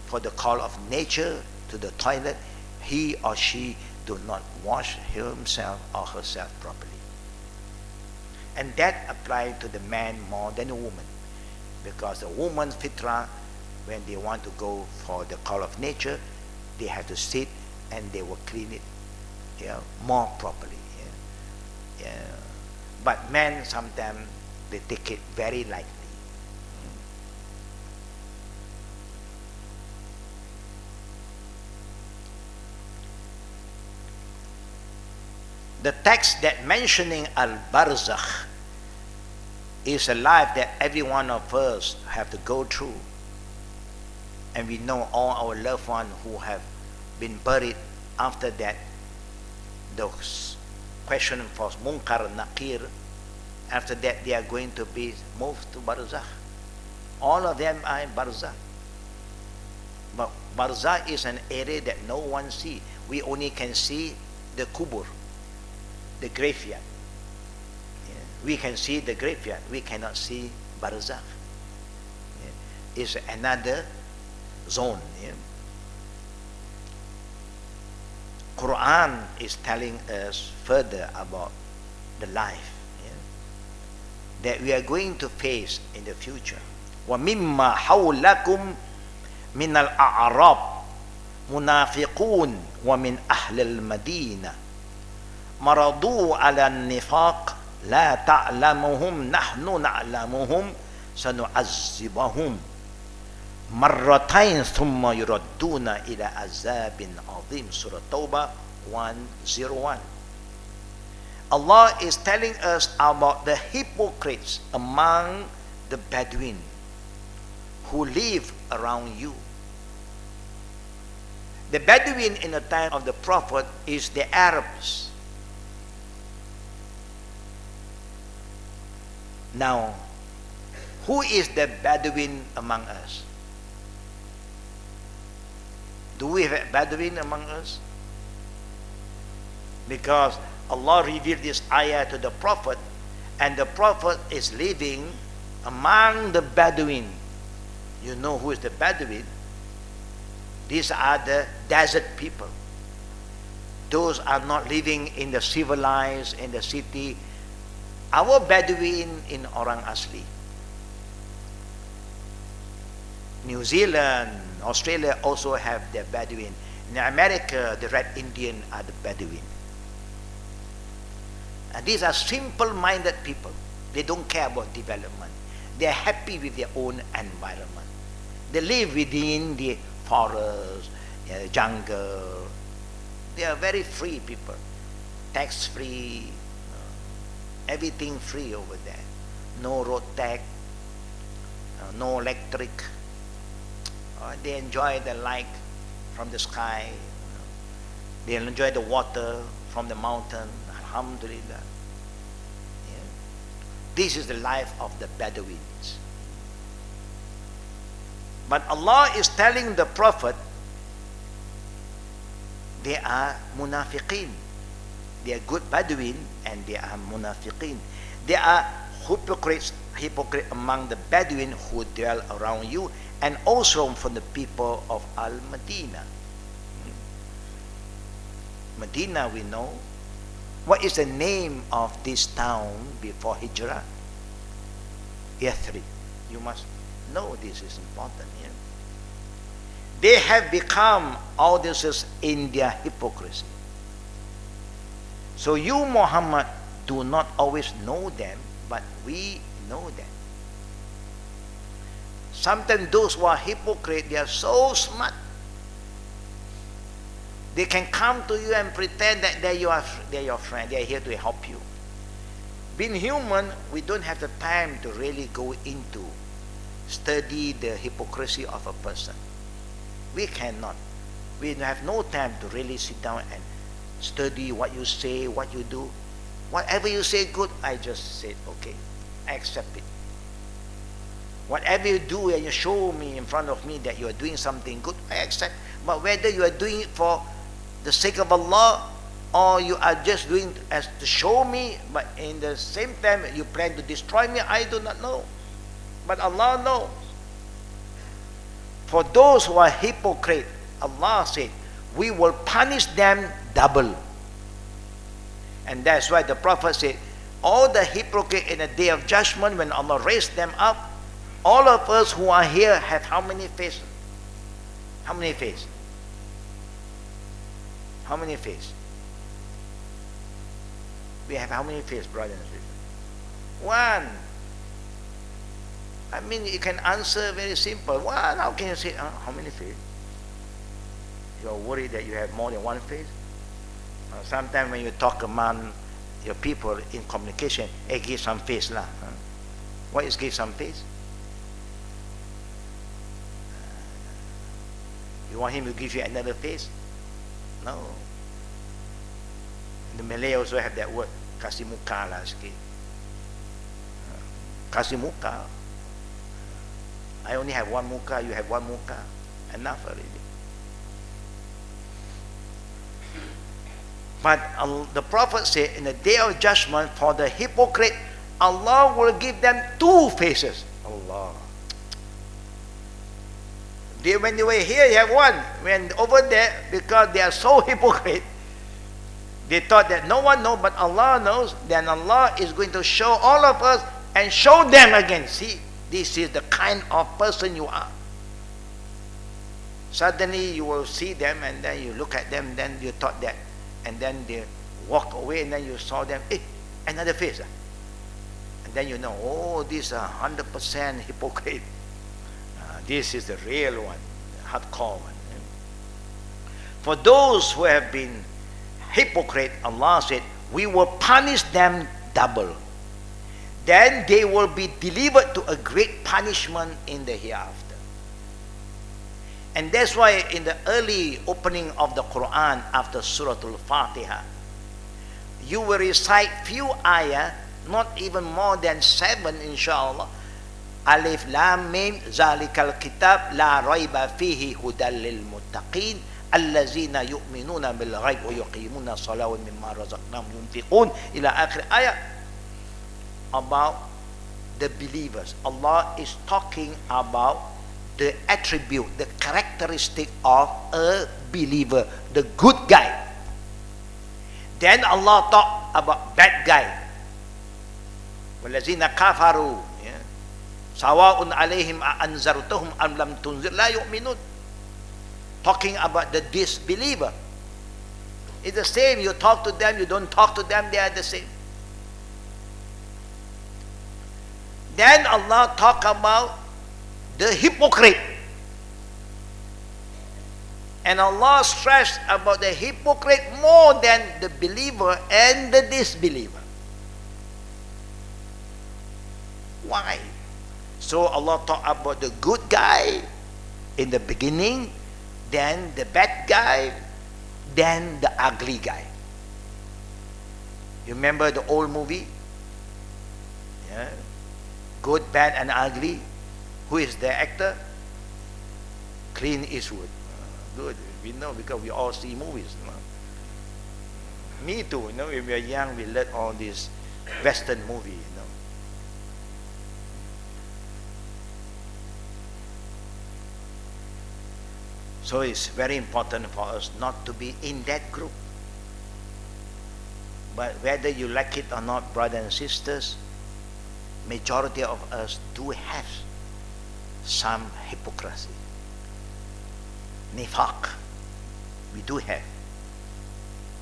Speaker 1: for the call of nature to the toilet, he or she do not wash himself or herself properly. And that applies to the man more than the woman, because the woman's fitra, when they want to go for the call of nature, they have to sit and they will clean it, more properly. But men sometimes they take it very lightly. The text that mentioning Al-Barzakh is a life that every one of us have to go through. And we know all our loved ones who have been buried after that. Those question for Munkar and Nakir, after that they are going to be moved to Barzakh. All of them are in Barzakh. But Barzakh is an area that no one sees. We only can see the kubur, the graveyard. We can see the graveyard. We cannot see Barzakh. It's another zone. Quran is telling us further about the life that we are going to face in the future. وَمِمَّا حَوْلَكُمْ مِنَ الْأَعْرَابِ مُنَافِقُونَ وَمِنْ أَهْلِ الْمَدِينَةِ مرضوا على النفاق لا تعلمهم نحن نعلمهم سنعذبهم مرتين ثم يردون إلى عذاب عظيم. Surah Tawbah 101. Allah is telling us about the hypocrites among the Bedouin who live around you. The Bedouin in the time of the Prophet is the Arabs. Now, who is the Bedouin among us? Do we have a Bedouin among us? Because Allah revealed this ayah to the Prophet, and the Prophet is living among the Bedouin. You know who is the Bedouin? These are the desert people. Those are not living in the civilized, in the city. Our Bedouin in Orang Asli. New Zealand, Australia also have their Bedouin. In America, the Red Indian are the Bedouin. And these are simple-minded people. They don't care about development. They are happy with their own environment. They live within the forest, jungle. They are very free people. Tax-free, everything free over there. No road tax, no electric. They enjoy the light from the sky. They enjoy the water from the mountain. Alhamdulillah. This is the life of the Bedouins. But Allah is telling the Prophet, they are munafiqeen. They are good Bedouin and they are munafiqeen. They are hypocrite among the Bedouin who dwell around you, and also from the people of Al-Madinah. Medina, we know. What is the name of this town before Hijrah? Yathrib. You must know this is important here. They have become all this is in their hypocrisy. So you, Muhammad, do not always know them, but we know that. Sometimes those who are hypocrite, they are so smart. They can come to you and pretend that they're your friend. They're here to help you. Being human, we don't have the time to really go into study the hypocrisy of a person. We cannot. We have no time to really sit down and study what you say, what you do. Whatever you say good, I just say, okay, I accept it. Whatever you do and you show me in front of me that you are doing something good, I accept. But whether you are doing it for the sake of Allah or you are just doing it as to show me, but in the same time you plan to destroy me, I do not know. But Allah knows. For those who are hypocrite, Allah said, we will punish them double. And that's why the Prophet said, all the hypocrite in the day of judgment, when Allah raised them up, all of us who are here have how many faces? How many faces? How many faces? We have how many faces, brothers and sisters? One. I mean, you can answer very simple. One, how can you say, how many faces? You're worried that you have more than one face? Sometimes when you talk among your people in communication, hey, give some face lah. What is give some face? You want him to give you another face? No. In the Malay also have that word, kasih muka lah sikit. Kasih muka. I only have one muka, you have one muka. Enough already. But the Prophet said, in the day of judgment, for the hypocrite, Allah will give them two faces. Allah. When they were here, you have one. When over there, because they are so hypocrite, they thought that no one knows, but Allah knows. Then Allah is going to show all of us and show them again. See, this is the kind of person you are. Suddenly you will see them and then you look at them, then you thought that. And then they walk away and then you saw them, another face. And then you know, oh, this is 100% hypocrite. This is the real one, hardcore one. For those who have been hypocrite, Allah said, we will punish them double. Then they will be delivered to a great punishment in the hereafter. And that's why in the early opening of the Quran after Surah Al-Fatiha, you will recite few ayah, not even more than 7 inshallah. Alif Lam Mim Zalikal Kitab La Raiba Fihi Hudal Lil Muttaqin Allazina Yu'minuna Bil Ghaib Wa Yuqimuna Salah Wa Mimma Razaqnahum Yunfiqun ila akhir ayat. About the believers, Allah is talking about the attribute, the characteristic of a believer, the good guy. Then Allah talk about bad guy. Walazina kafaru, sawa'un alaihim anzartuhum am lam tunzir la yu'minun. Talking about the disbeliever. It's the same. You talk to them, you don't talk to them, they are the same. Then Allah talk about the hypocrite. And Allah stressed about the hypocrite more than the believer and the disbeliever. Why? So Allah talk about the good guy in the beginning, then the bad guy, then the ugly guy. You remember the old movie? Yeah. Good, bad, and ugly. Who is the actor? Clint Eastwood. Good. We know because we all see movies. Me too. When we were young, we learned all these Western movies. So it's very important for us not to be in that group. But whether you like it or not, brothers and sisters, majority of us do have some hypocrisy. Nifaq. We do have.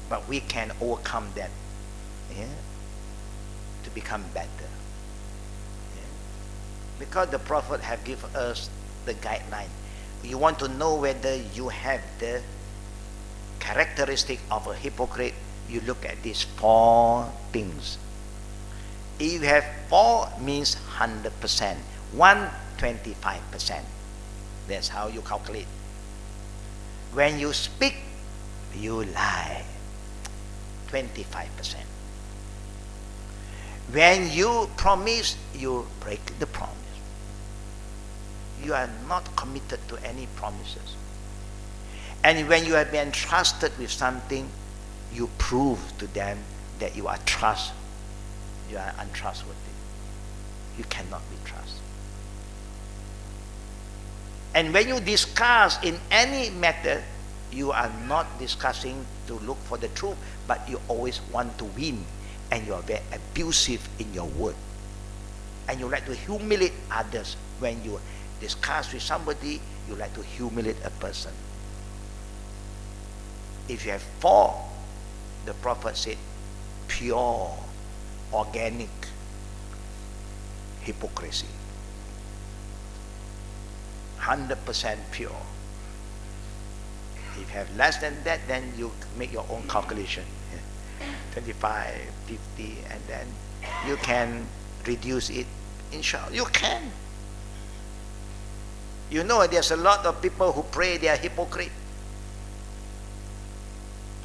Speaker 1: But we can overcome that. Yeah? To become better. Yeah? Because the Prophet have given us the guideline. You want to know whether you have the characteristic of a hypocrite, you look at these 4 things. If you have 4, means 100%. 1, 25%. That's how you calculate. When you speak, you lie. 25%. When you promise, you break the promise. You are not committed to any promises. And when you have been entrusted with something, you prove to them that you are untrustworthy. You cannot be trusted. And when you discuss in any matter, you are not discussing to look for the truth, but you always want to win, and you are very abusive in your word. And you like to humiliate others. When you discuss with somebody, you like to humiliate a person. If you have 4, the Prophet said, pure, organic hypocrisy. 100% pure. If you have less than that, then you make your own calculation. 25, 50, and then you can reduce it. Inshallah, you can. You know, there's a lot of people who pray they are hypocrite.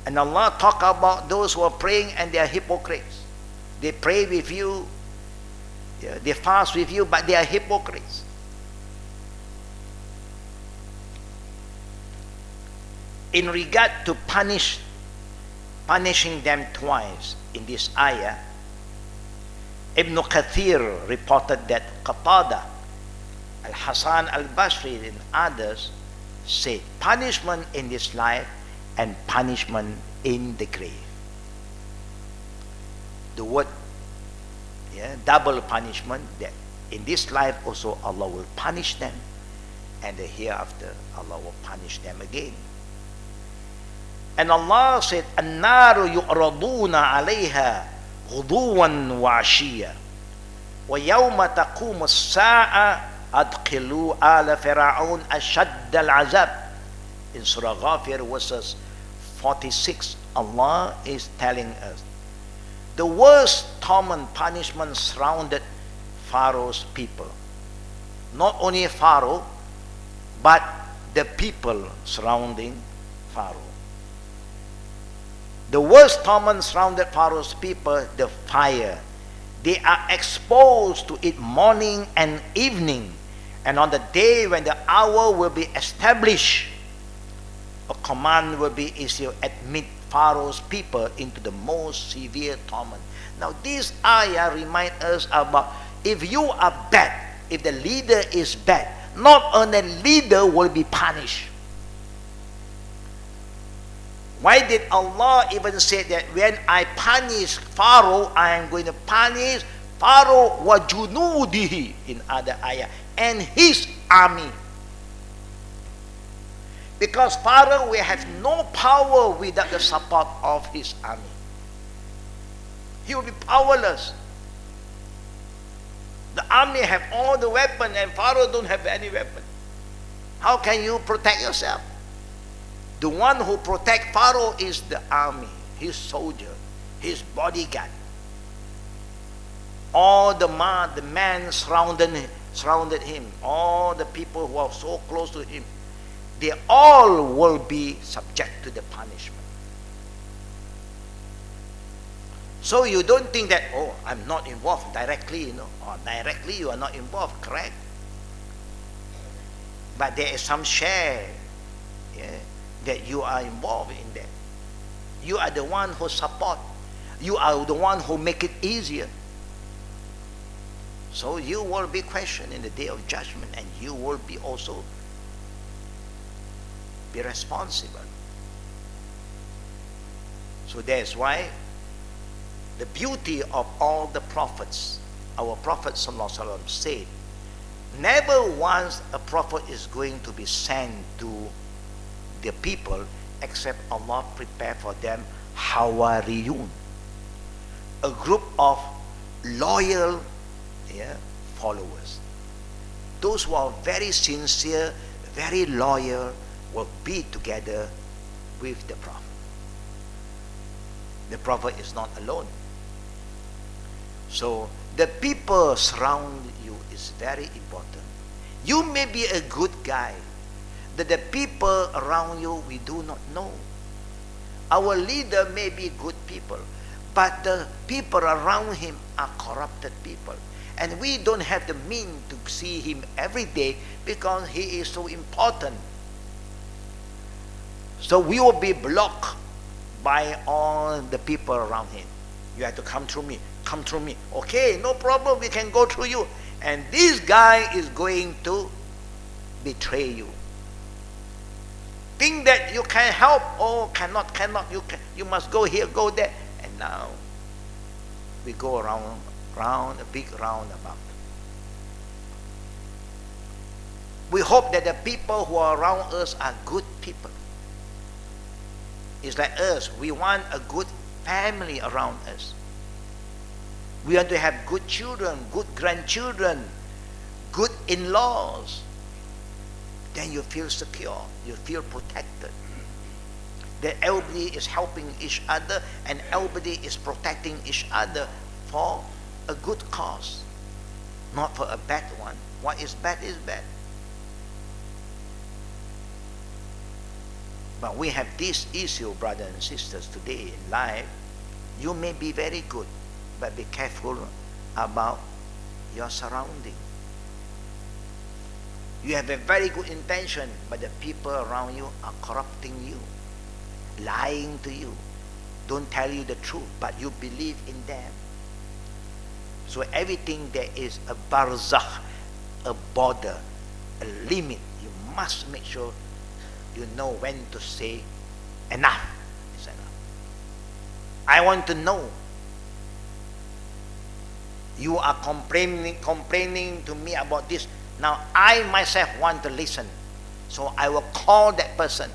Speaker 1: And Allah talk about those who are praying and they are hypocrites. They pray with you, they fast with you, but they are hypocrites. In regard to punishing them twice in this ayah, Ibn Kathir reported that Qatada, Al-Hasan Al-Basri and others said punishment in this life and punishment in the grave. The word double punishment, that in this life also Allah will punish them, and the hereafter Allah will punish them again. And Allah said, "An-naru yu'raduna 'alayha ghuduwan wa 'ashiyya wa yawma taqumu as-sa'a adkhilu ala fir'aun ashadd al-'azab." In Surah Ghafir verses 46, Allah is telling us the worst torment punishment surrounded Pharaoh's people. Not only Pharaoh, but the people surrounding Pharaoh. The worst torment surrounded Pharaoh's people, the fire. They are exposed to it morning and evening. And on the day when the hour will be established, a command will be issued, admit Pharaoh's people into the most severe torment. Now this ayah reminds us about, if you are bad, if the leader is bad, not only leader will be punished. Why did Allah even say that when I punish Pharaoh, I am going to punish Pharaoh wa junudihi in other ayah, and his army? Because Pharaoh will have no power without the support of his army. He will be powerless. The army have all the weapons and Pharaoh don't have any weapon. How can you protect yourself? The one who protect Pharaoh is the army, his soldier, his bodyguard. All the men surrounded him, all the people who are so close to him, they all will be subject to the punishment. So you don't think that, oh, I'm not involved directly, or directly you are not involved, correct? But there is some share, that you are involved in that. You are the one who support. You are the one who make it easier. So you will be questioned in the day of judgment, and you will be also be responsible. So that's why the beauty of all the prophets, our Prophet ﷺ said, never once a prophet is going to be sent to the people except Allah prepare for them Hawariyun, a group of loyal followers.
Speaker 2: those who are very sincere, very loyal, will be together with the Prophet. The Prophet is not alone. So the people surround you is very important. You may be a good guy, but the people around you we do not know. Our leader may be good people, but the people around him are corrupted people. And we don't have the means to see him every day because he is so important. So we will be blocked by all the people around him. You have to come through me, come through me. Okay, no problem, we can go through you. And this guy is going to betray you. Think that you can help. Oh, cannot, you must go here, go there. And now we go around a big roundabout. We hope that the people who are around us are good people. It's like us. We want a good family around us. We want to have good children, good grandchildren, good in-laws. Then you feel secure. You feel protected. That everybody is helping each other and everybody is protecting each other for a good cause, not for a bad one. What is bad is bad. But we have this issue, brothers and sisters, today in life. You may be very good, but be careful about your surrounding. You have a very good intention, but the people around you are corrupting you, lying to you, don't tell you the truth, but you believe in them. So everything there is a barzakh, a border, a limit. You must make sure you know when to say enough is enough. I want to know. You are complaining to me about this. Now I myself want to listen. So I will call that person.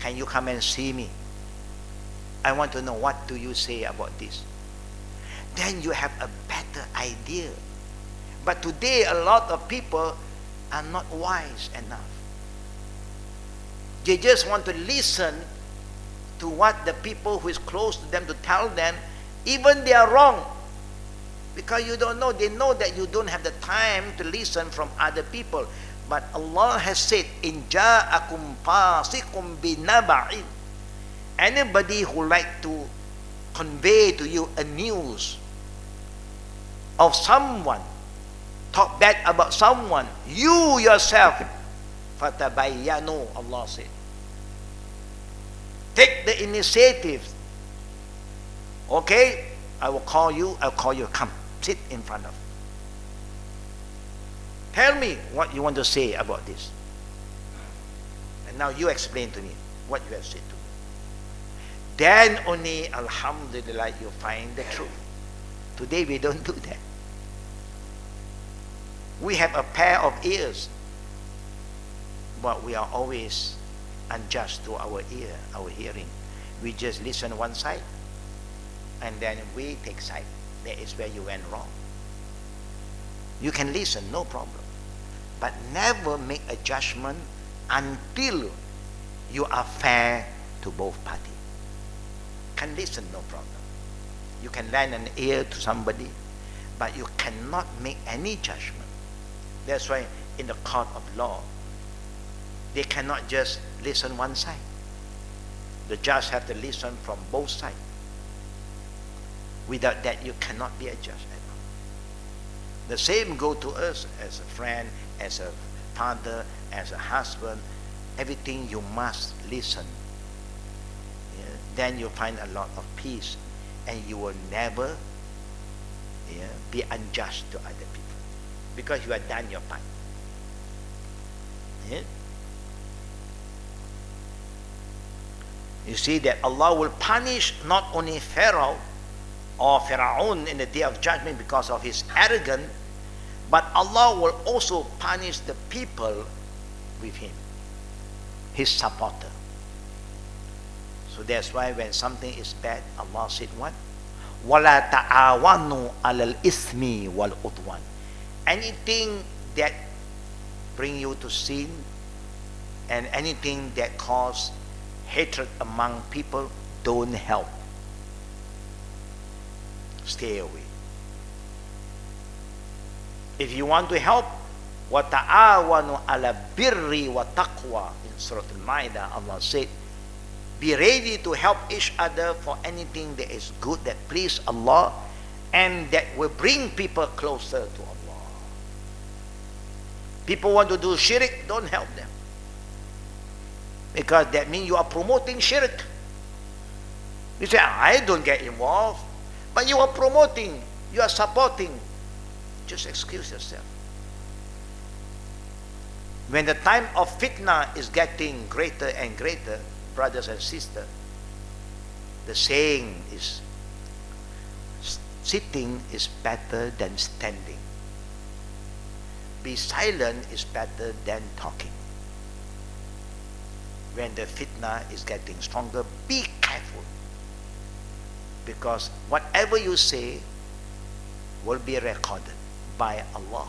Speaker 2: Can you come and see me? I want to know, what do you say about this? Then you have a better idea. But today a lot of people are not wise enough. They just want to listen to what the people who is close to them to tell them, even they are wrong. Because you don't know, they know that you don't have the time to listen from other people. But Allah has said, "In ja'akum fasiqum binaba'in." Anybody who like to convey to you a news of someone, talk bad about someone, you yourself, fatabayyanu, Allah said. Take the initiative. Okay, I'll call you, come, sit in front of me. Tell me what you want to say about this. And now you explain to me what you have said to me. Then only, alhamdulillah, you find the truth. Today we don't do that. We have a pair of ears, but we are always unjust to our ear, our hearing. We just listen one side, and then we take side. That is where you went wrong. You can listen, no problem, but never make a judgment until you are fair to both parties. Can listen, no problem. You can lend an ear to somebody, but you cannot make any judgment. That's why in the court of law, they cannot just listen one side. The judge have to listen from both sides. Without that, you cannot be a judge at all. The same go to us as a friend, as a father, as a husband. Everything you must listen. Yeah? Then you find a lot of peace, and you will never be unjust to other people, because you have done your part. Yeah? You see that Allah will punish not only Pharaoh or Pharaoh in the day of judgment because of his arrogance, but Allah will also punish the people with him, his supporter. So that's why when something is bad, Allah said what? وَلَا تَعَاوَنُوا عَلَى الْإِثْمِ وَالْعُدْوَانِ. Anything that bring you to sin and anything that cause hatred among people, don't help. Stay away. If you want to help, وَتَعَاوَنُوا عَلَى البِّرِّ وَالتَّقْوَى. In Surah Al-Ma'idah, Allah said, be ready to help each other for anything that is good, that please Allah, and that will bring people closer to Allah. People want to do shirk, don't help them. Because that means you are promoting shirk. You say, I don't get involved. But you are promoting, you are supporting. Just excuse yourself. When the time of fitna is getting greater and greater, brothers and sisters, the saying is, sitting is better than standing. Be silent is better than talking. When the fitna is getting stronger, be careful. Because whatever you say will be recorded by Allah.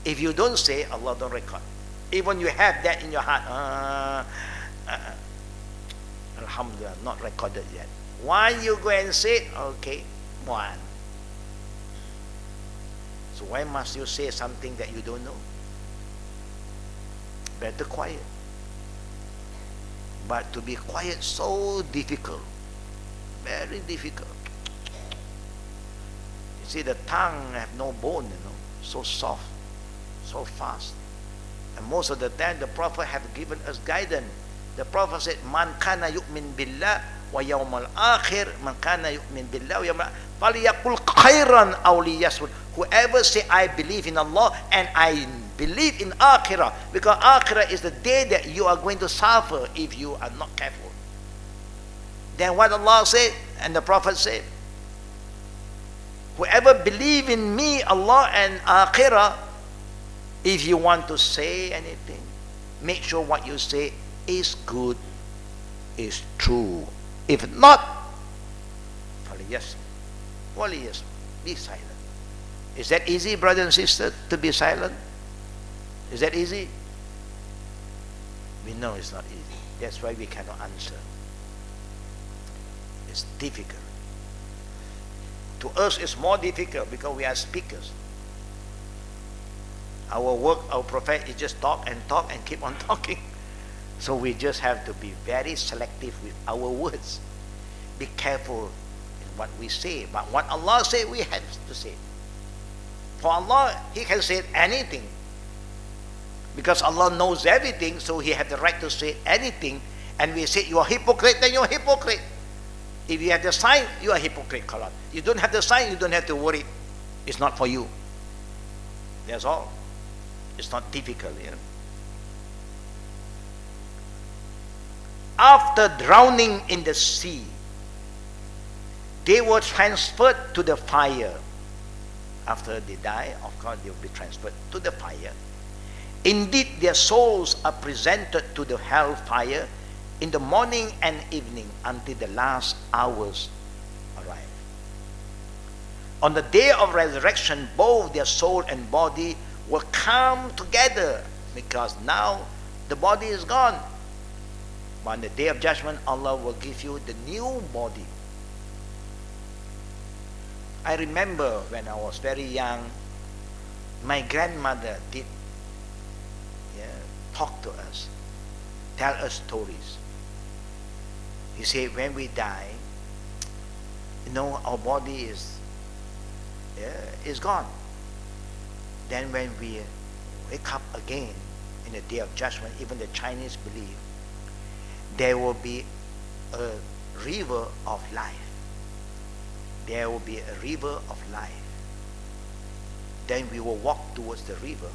Speaker 2: If you don't say, Allah don't record. Even you have that in your heart, Alhamdulillah, not recorded yet. Why you go and say, okay, one. So why must you say something that you don't know? Better quiet. But to be quiet, so difficult. Very difficult. You see, the tongue have no bone, so soft, so fast. And most of the time, the Prophet have given us guidance. The Prophet said, "Man kana yu'min billah wa yawmal akhir, man kana yu'min billah wa yawmal falyaqul khairan aw liyasmut." Whoever say, I believe in Allah and I believe in akhirah, because akhirah is the day that you are going to suffer if you are not careful. Then what Allah said and the Prophet said, whoever believe in me, Allah and akhirah, if you want to say anything, make sure what you say is good, is true. If not, yes, be silent. Is that easy, brothers and sisters, to be silent? Is that easy? We know it's not easy. That's why we cannot answer. It's difficult. To us, it's more difficult because we are speakers. Our work, our profession is just talk and keep on talking. So we just have to be very selective with our words. Be careful in what we say. But what Allah says, we have to say. For Allah, He can say anything. Because Allah knows everything, so He has the right to say anything. And we say, you are hypocrite, then you are hypocrite. If you have the sign, you are hypocrite. You don't have the sign, you don't have to worry. It's not for you. That's all. It's not difficult. After drowning in the sea, they were transferred to the fire. After they die, of course, they will be transferred to the fire. Indeed, their souls are presented to the hell fire in the morning and evening until the last hours arrive. On the day of resurrection, both their soul and body will come together, because now the body is gone. But on the day of judgment, Allah will give you the new body. I remember when I was very young, my grandmother did talk to us, tell us stories. He said, when we die, our body is gone. Then when we wake up again in the day of judgment, even the Chinese believe, there will be a river of life. There will be a river of life. Then we will walk towards the river.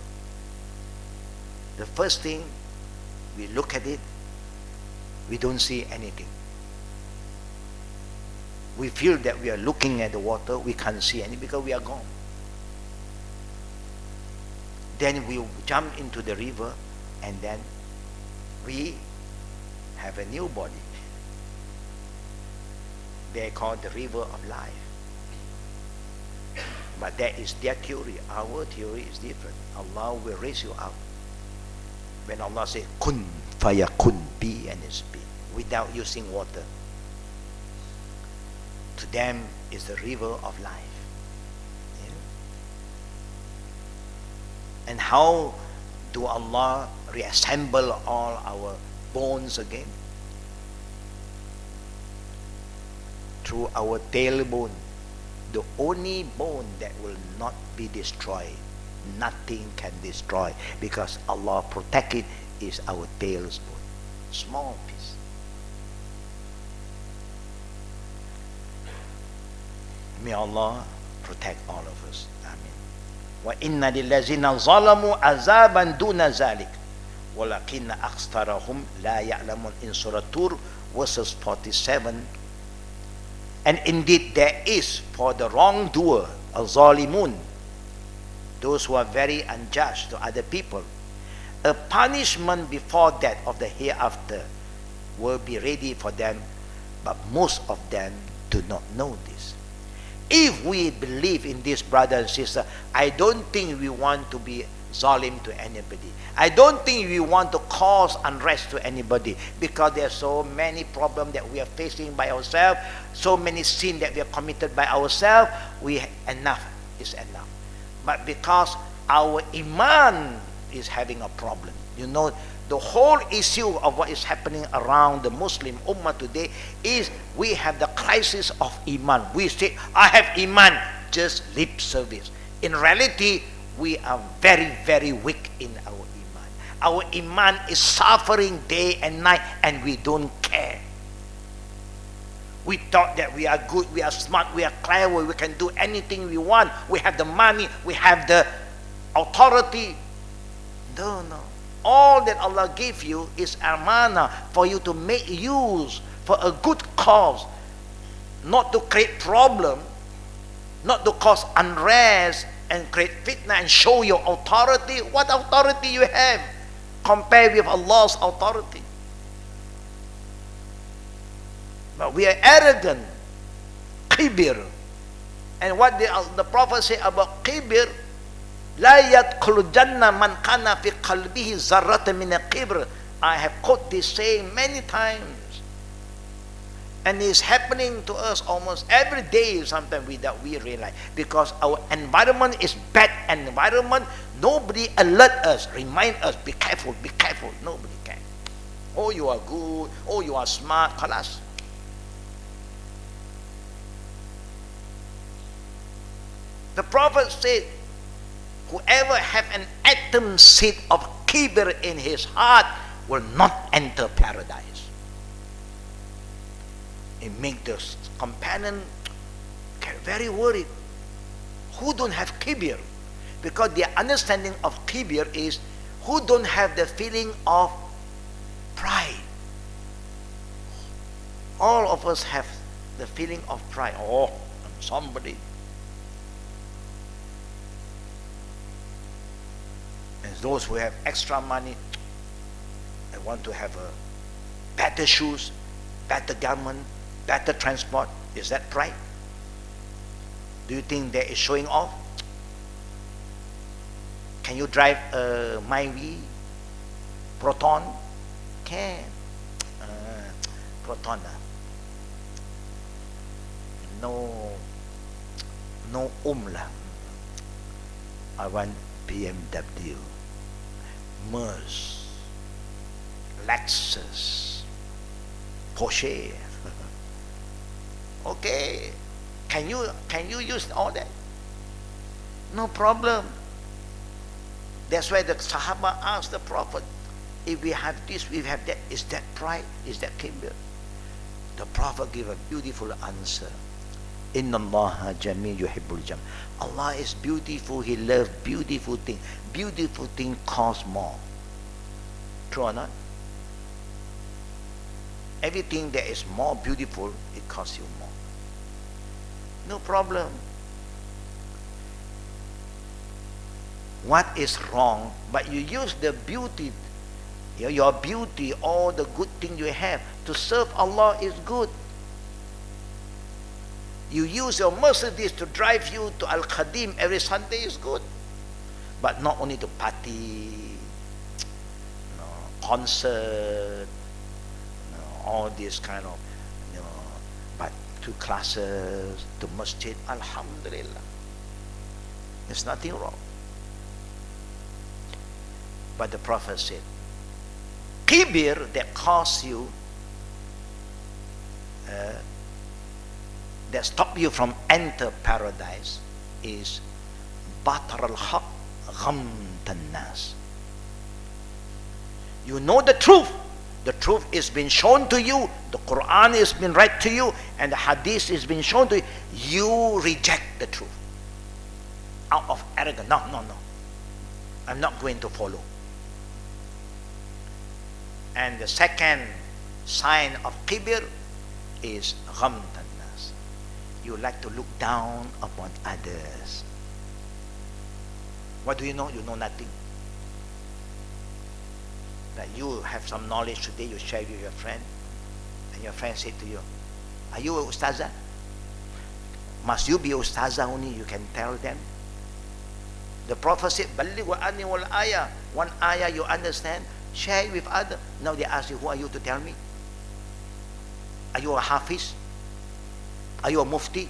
Speaker 2: The first thing, we look at it, we don't see anything. We feel that we are looking at the water, we can't see anything because we are gone. Then we jump into the river, and then we have a new body. They call the river of life. But that is their theory. Our theory is different. Allah will raise you up. When Allah says, kun fayakun, be and is be, without using water. To them is the river of life. Yeah? And how do Allah reassemble all our bones again? Through our tailbone. The only bone that will not be destroyed. Nothing can destroy, because Allah protect it, is our tailbone. Small piece. May Allah protect all of us. Amen. وَإِنَّ لِلَّذِينَ ظَلَمُوا عَذَابًا دُونَ ذَلِكَ وَلَكِنَّ أَكْثَرَهُمْ لَا يَعْلَمُونَ in Surah Tur, verses 47. And indeed there is for the wrongdoer, al-zalimun, those who are very unjust to other people, a punishment before that of the hereafter will be ready for them, but most of them do not know this. If we believe in this, brother and sister, I don't think we want to be zalim to anybody. I don't think we want to cause unrest to anybody, because there are so many problems that we are facing by ourselves, so many sins that we have committed by ourselves. Enough is enough. But because our iman is having a problem, you know, the whole issue of what is happening around the Muslim Ummah today is we have the crisis of iman. We say, I have iman, just lip service. In reality, we are very, very weak in our iman. Our iman is suffering day and night, and we don't care. We thought that we are good, we are smart, we are clever, we can do anything we want. We have the money, we have the authority. No. All that Allah gave you is amana for you to make use for a good cause, not to create problem, not to cause unrest and create fitna and show your authority. What authority you have compared with Allah's authority? But we are arrogant, kibir. And what the Prophet said about kibir, لا يدخل الجنة من كان في قلبه ذرة من الكبر. I have quoted this saying many times, and it's happening to us almost every day, sometimes without we realize, because our environment is bad environment. Nobody alert us, remind us, be careful, be careful. Nobody can. Oh, you are good, oh, you are smart, khalas. The Prophet said, whoever have an atom seed of kibir in his heart will not enter paradise. It makes the companion get very worried. Who don't have kibir? Because their understanding of kibir is who don't have the feeling of pride. All of us have the feeling of pride. Oh, I'm somebody. And those who have extra money, they want to have a better shoes, better garment, better transport. Is that pride? Do you think that is showing off? Can you drive a Myvi Proton? Can. Proton. No lah. I want BMW, Mercedes, Lexus, Porsche. Okay, can you use all that? No problem. That's why the Sahaba asked the Prophet, if we have this, we have that, is that pride? Is that kibir? The Prophet gave a beautiful answer. Inna Allah jameel yuhibbul jam. Allah is beautiful, He loves beautiful things. Beautiful things cost more. True or not? Everything that is more beautiful, it costs you more. No problem. What is wrong? But you use the beauty, your beauty, all the good things you have to serve Allah is good. You use your Mercedes to drive you to Al-Khadim every Sunday is good. But not only to party, concert, all this kind of, but to classes, to masjid, alhamdulillah. There's nothing wrong. But the Prophet said, kibir that cause you, that stop you from enter paradise is batar al-haq ghamtan nas. You know the truth. The truth is been shown to you. The Quran has been read to you, and the Hadith has been shown to you. You reject the truth out of arrogance. No. I'm not going to follow. And the second sign of kibir is ghamtan nas. You like to look down upon others. What do you know? You know nothing. That you have some knowledge today, you share with your friend, and your friend said to you, are you a ustazah? Must you be a ustazah only you can tell them? The Prophet said, Balligh wa anni wal ayah. One ayah you understand, share it with others. Now they ask you, who are you to tell me? Are you a hafiz? Are you a mufti?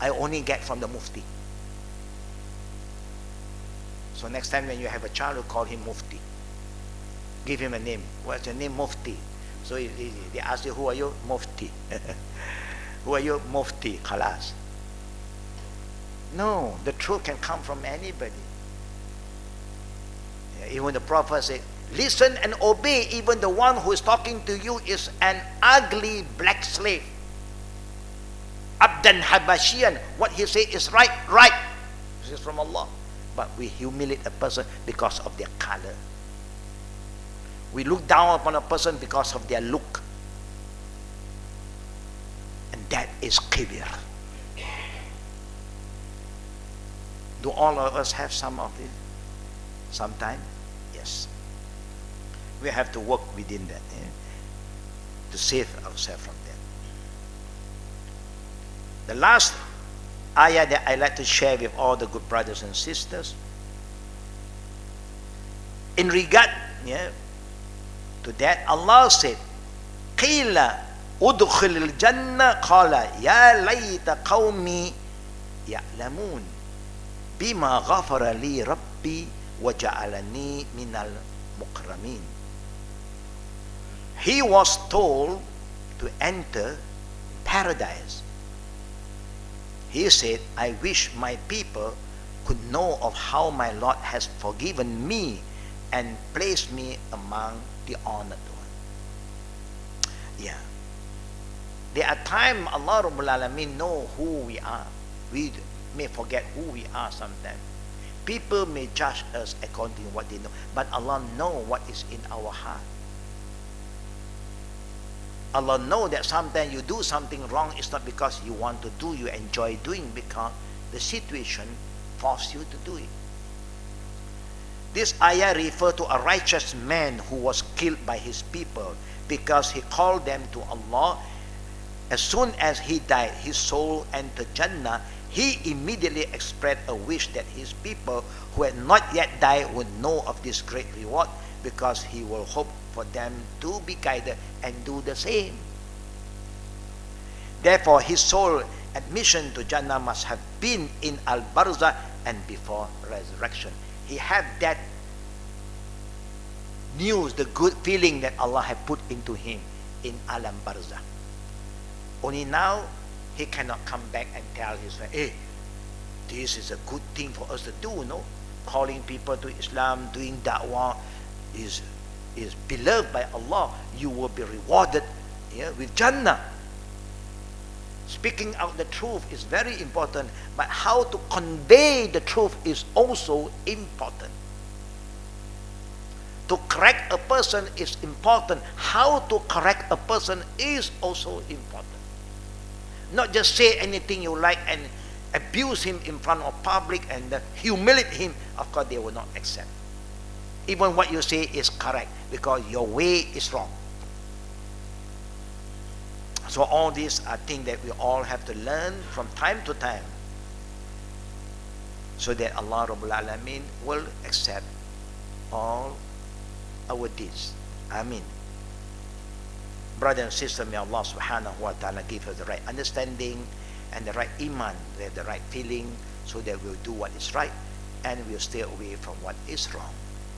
Speaker 2: I only get from the mufti. So next time when you have a child, you call him mufti. Give him a name. What's your name? Mufti. So they ask you, who are you? Mufti. Who are you? Mufti. Khalas. No, the truth can come from anybody. Even the Prophet said, listen and obey. Even the one who is talking to you is an ugly black slave. Abdan Habashian. What he says is right. This is from Allah. But we humiliate a person because of their color. We look down upon a person because of their look. And that is kibir. Do all of us have some of it? Sometime? Yes. We have to work within that, to save ourselves from that. The last ayah that I like to share with all the good brothers and sisters, in regard to that, Allah said, Qila udkhilil jannah qala ya layta qawmi ya'lamun bima ghafara li rabbi wa ja'alani minal mukramin. He was told to enter paradise. He said, I wish my people could know of how my Lord has forgiven me and placed me among the honored one. Yeah. There are times Allah Rabbul Alameen know who we are. We may forget who we are sometimes. People may judge us according to what they know, but Allah knows what is in our heart. Allah knows that sometimes you do something wrong, it's not because you want to do, you enjoy doing, because the situation forces you to do it. This ayah refers to a righteous man who was killed by his people because he called them to Allah. As soon as he died, his soul entered Jannah. He immediately expressed a wish that his people who had not yet died would know of this great reward, because he will hope for them to be guided and do the same. Therefore, his soul admission to Jannah must have been in Al-Barzakh and before resurrection. He had that news, the good feeling that Allah had put into him in Al-Barzakh. Only now, he cannot come back and tell his friend, hey, this is a good thing for us to do, no? Calling people to Islam, doing da'wah is beloved by Allah. You will be rewarded with Jannah. Speaking out the truth is very important, but how to convey the truth is also important. To correct a person is important. How to correct a person is also important. Not just say anything you like and abuse him in front of public and humiliate him. Of course, they will not accept. Even what you say is correct, because your way is wrong. So all these are things that we all have to learn from time to time, so that Allah Rabbul Alameen will accept all our deeds. Ameen. Brother and sister, may Allah subhanahu wa ta'ala give us the right understanding and the right iman, the right feeling, so that we'll do what is right and we'll stay away from what is wrong.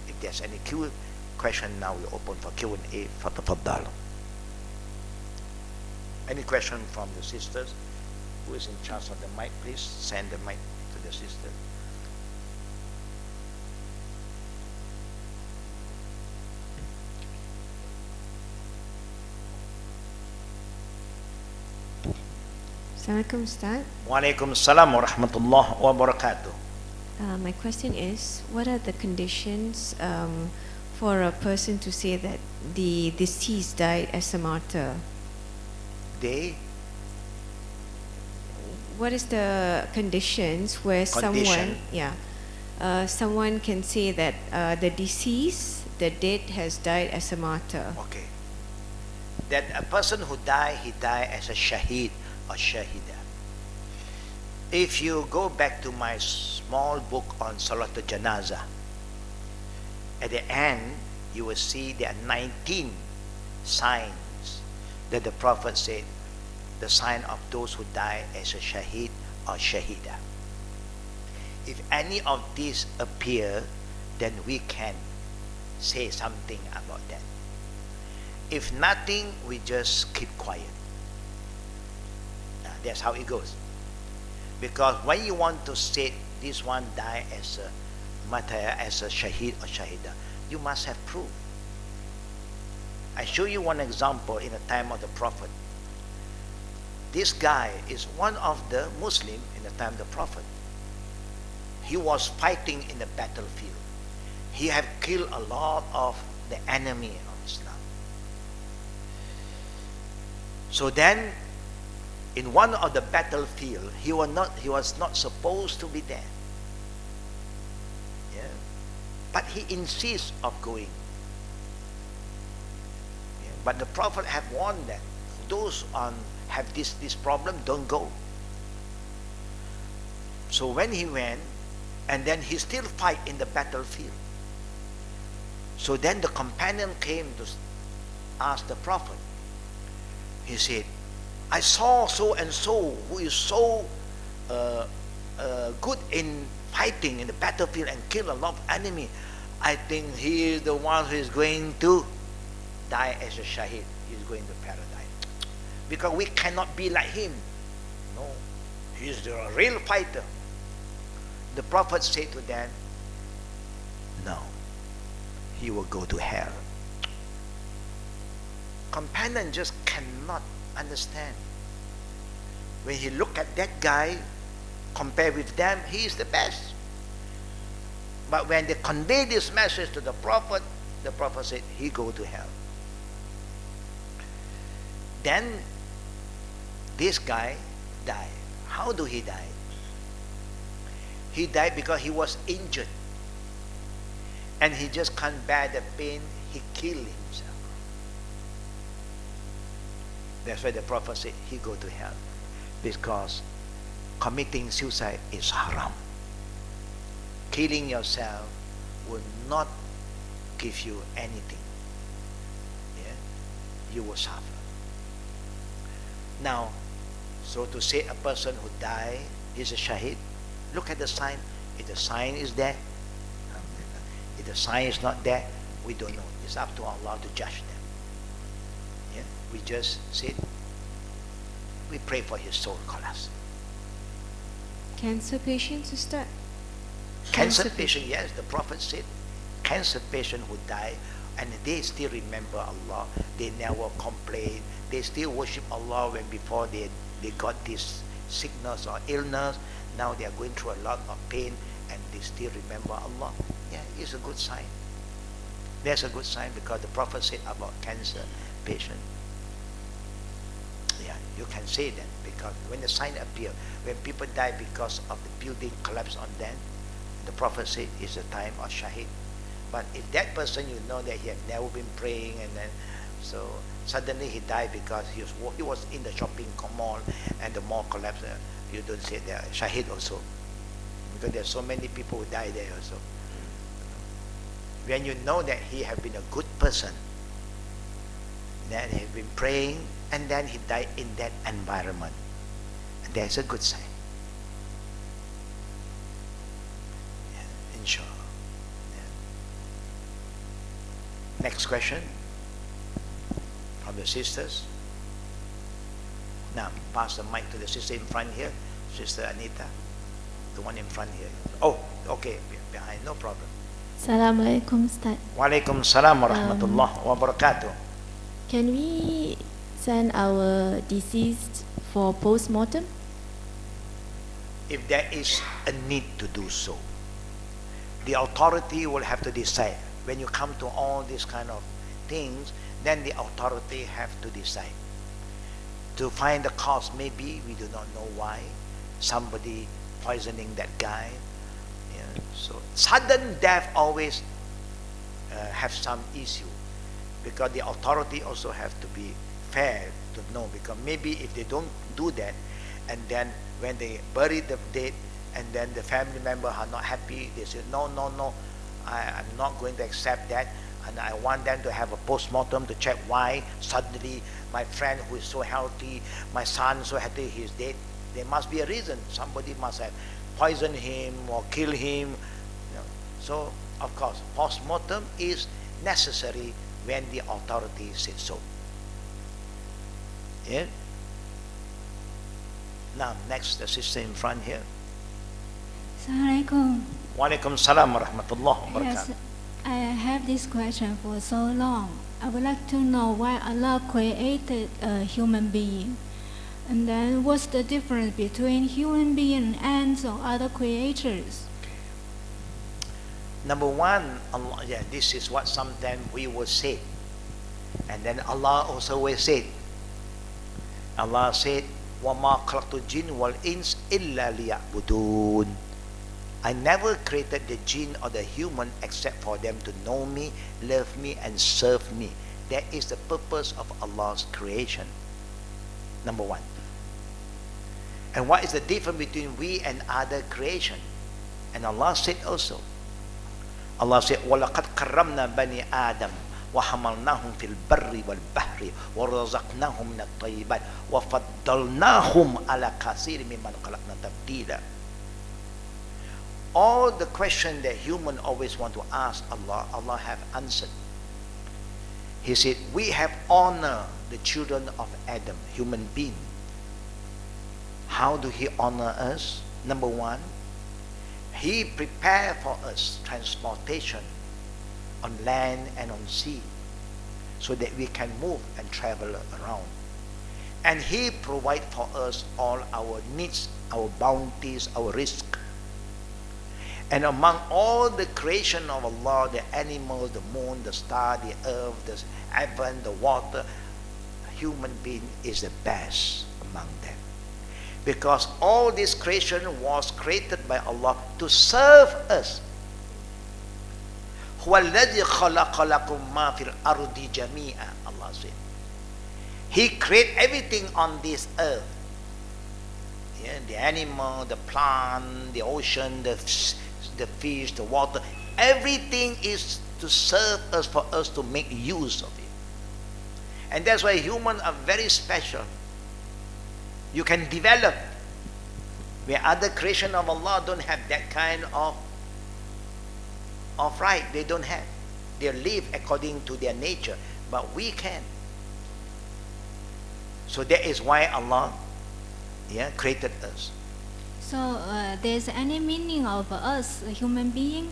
Speaker 2: If there's any question now, we're open for Q&A. Fatafaddal. Any question from the sisters? Who is in charge of the mic? Please send the mic to the sister.
Speaker 3: Assalamualaikum Ustaz.
Speaker 2: Waalaikumsalam wa rahmatullah wa barakatuh.
Speaker 3: My question is, what are the conditions for a person to say that the deceased died as a martyr? What is the conditions where someone can say that the deceased, the dead, has died as a martyr?
Speaker 2: Okay. That a person who died, he died as a shaheed or shahida. If you go back to my small book on Salatul Janazah, at the end you will see there are 19 signs that the Prophet said, the sign of those who die as a shaheed or shahida. If any of these appear, then we can say something about that. If nothing, we just keep quiet. That's how it goes. Because when you want to say this one died as a martyr, as a shaheed or shahida, you must have proof. I show you one example in the time of the Prophet. This guy is one of the Muslim in the time of the Prophet. He was fighting in the battlefield. He had killed a lot of the enemy of Islam. So then, in one of the battlefield, he was not supposed to be there. Yeah. But he insists of going. Yeah. But the Prophet have warned them, those have this problem, don't go. So when he went, and then he still fight in the battlefield. So then the companion came to ask the Prophet. He said, I saw so and so who is so good in fighting in the battlefield and kill a lot of enemy. I think he is the one who is going to die as a shaheed. He is going to paradise. Because we cannot be like him. No, he is the real fighter. The Prophet said to them, no, he will go to hell. Companion just cannot understand. When he look at that guy, compare with them, he is the best. But when they convey this message to the Prophet said, he go to hell. Then this guy died. How do he die? He died because he was injured. And he just can't bear the pain, he killed himself. That's why the Prophet said he go to hell. Because committing suicide is haram. Killing yourself will not give you anything. Yeah? You will suffer. Now, so to say a person who died is a shaheed, look at the sign. If the sign is there, if the sign is not there, we don't know. It's up to Allah to judge them. Yeah? We just said, we pray for his soul, Khalas.
Speaker 3: Cancer patients, Ustaz?
Speaker 2: Cancer patient, yes, the Prophet said, cancer patient who die and they still remember Allah, they never complain, they still worship Allah when before they got this sickness or illness, now they are going through a lot of pain and they still remember Allah. Yeah, it's a good sign. That's a good sign because the Prophet said about cancer patient. Yeah, you can say that because when the sign appear, when people die because of the building collapse on them, the Prophet said it's a time of shaheed. But if that person, you know that he has never been praying and then So suddenly he died because he was in the shopping mall and the mall collapsed. You don't say there, Shahid also. Because there's so many people who die there also. When you know that he had been a good person, then he had been praying, and then he died in that environment. And that's a good sign. Yeah, inshallah. Yeah. Next question from the sisters. Now, pass the mic to the sister in front here, Sister Anita, the one in front here. Oh, okay, behind, no problem.
Speaker 4: Assalamualaikum, Ustaz.
Speaker 2: Waalaikumsalam warahmatullahi wabarakatuh.
Speaker 4: Can we send our deceased for post-mortem?
Speaker 2: If there is a need to do so, the authority will have to decide. When you come to all these kind of things, then the authority have to decide. To find the cause, maybe we do not know why. Somebody poisoning that guy. Yeah. So sudden death always have some issue, because the authority also have to be fair to know, because maybe if they don't do that, and then when they bury the dead, and then the family member are not happy, they say, no, I'm not going to accept that, and I want them to have a post-mortem to check why suddenly my friend who is so healthy, my son so healthy, he is dead. There must be a reason. Somebody must have poisoned him or killed him. You know. So, of course, post-mortem is necessary when the authority says so. Yeah? Now, next, the sister in front here.
Speaker 5: Assalamualaikum.
Speaker 2: Walaikum salam wa rahmatullahi wa
Speaker 5: Yes,
Speaker 2: barakatuh.
Speaker 5: I have this question for so long. I would like to know why Allah created a human being. And then what's the difference between human being and ants or other creatures?
Speaker 2: Number one, Allah, yeah, this is what sometimes we will say. And then Allah also will say. Allah said, وَمَا خَلَقْتُ الْجِنَّ وَالْإِنسَ إِلَّا لِيَعْبُدُونَ. I never created the jinn or the human except for them to know me, love me, and serve me. That is the purpose of Allah's creation. Number one. And what is the difference between we and other creation? And Allah said also, Allah said, وَلَقَدْ كَرَّمْنَا بَنِي آدَمَ وَحَمَلْنَاهُمْ فِي الْبَرِّ وَالْبَحْرِ وَرَزَقْنَاهُمْ مِنَ الطَّيِّبَاتِ وَفَضَّلْنَاهُمْ عَلَى كَثِيرٍ مِّمَّنْ خَلَقْنَا تَفْضِيلًا. All the questions that human always want to ask Allah, Allah have answered. He said, we have honored the children of Adam, human being. How do He honor us? Number one, He prepared for us transportation on land and on sea, so that we can move and travel around. And He provide for us all our needs, our bounties, our risk. And among all the creation of Allah, the animals, the moon, the star, the earth, the heaven, the water, human being is the best among them. Because all this creation was created by Allah to serve us. هُوَ الَّذِي خَلَقَ لَكُم مَّا فِي الْأَرْضِ جَمِيعًا. Allah said. He created everything on this earth. Yeah, the animal, the plant, the ocean, the fish, the water, everything is to serve us, for us to make use of it. And that's why humans are very special. You can develop where other creation of Allah don't have that kind of right. They don't have. They live according to their nature, but we can. So that is why Allah created us.
Speaker 5: So there's any meaning of us, a human being?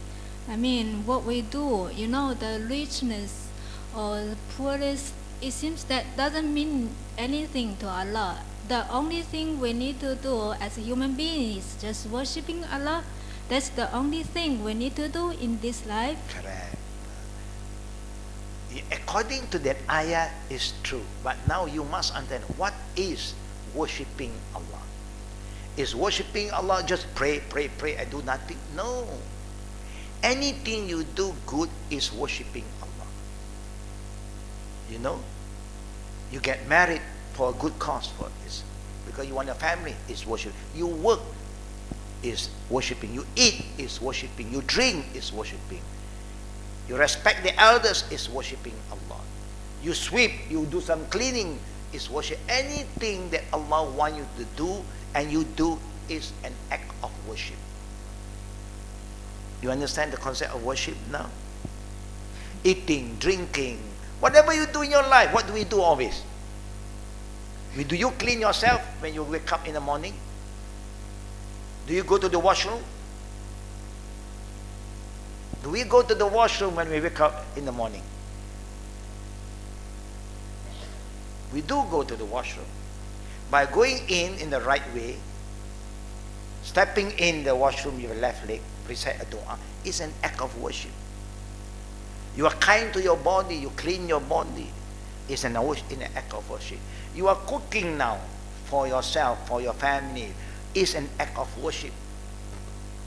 Speaker 5: I mean, what we do, you know, the richness or the poorness, it seems that doesn't mean anything to Allah. The only thing we need to do as a human being is just worshipping Allah. That's the only thing we need to do in this life.
Speaker 2: Correct. According to that ayah is true. But now you must understand, what is worshipping Allah? Is worshipping Allah just pray and do nothing? No. Anything you do good is worshipping Allah. You know, you get married for a good cause, for this, because you want a family, is worship. You work, is worshiping. You eat, is worshiping. You drink, is worshiping. You respect the elders, is worshiping Allah. You sweep, you do some cleaning, is worship. Anything that Allah wants you to do and you do is an act of worship. You understand the concept of worship now? Eating, drinking, whatever you do in your life, what do we do always? Do you clean yourself when you wake up in the morning? Do you go to the washroom? Do we go to the washroom when we wake up in the morning? We do go to the washroom. By going in the right way, stepping in the washroom with your left leg, recite a dua, is an act of worship. You are kind to your body, you clean your body, is an act of worship. You are cooking now for yourself, for your family, is an act of worship.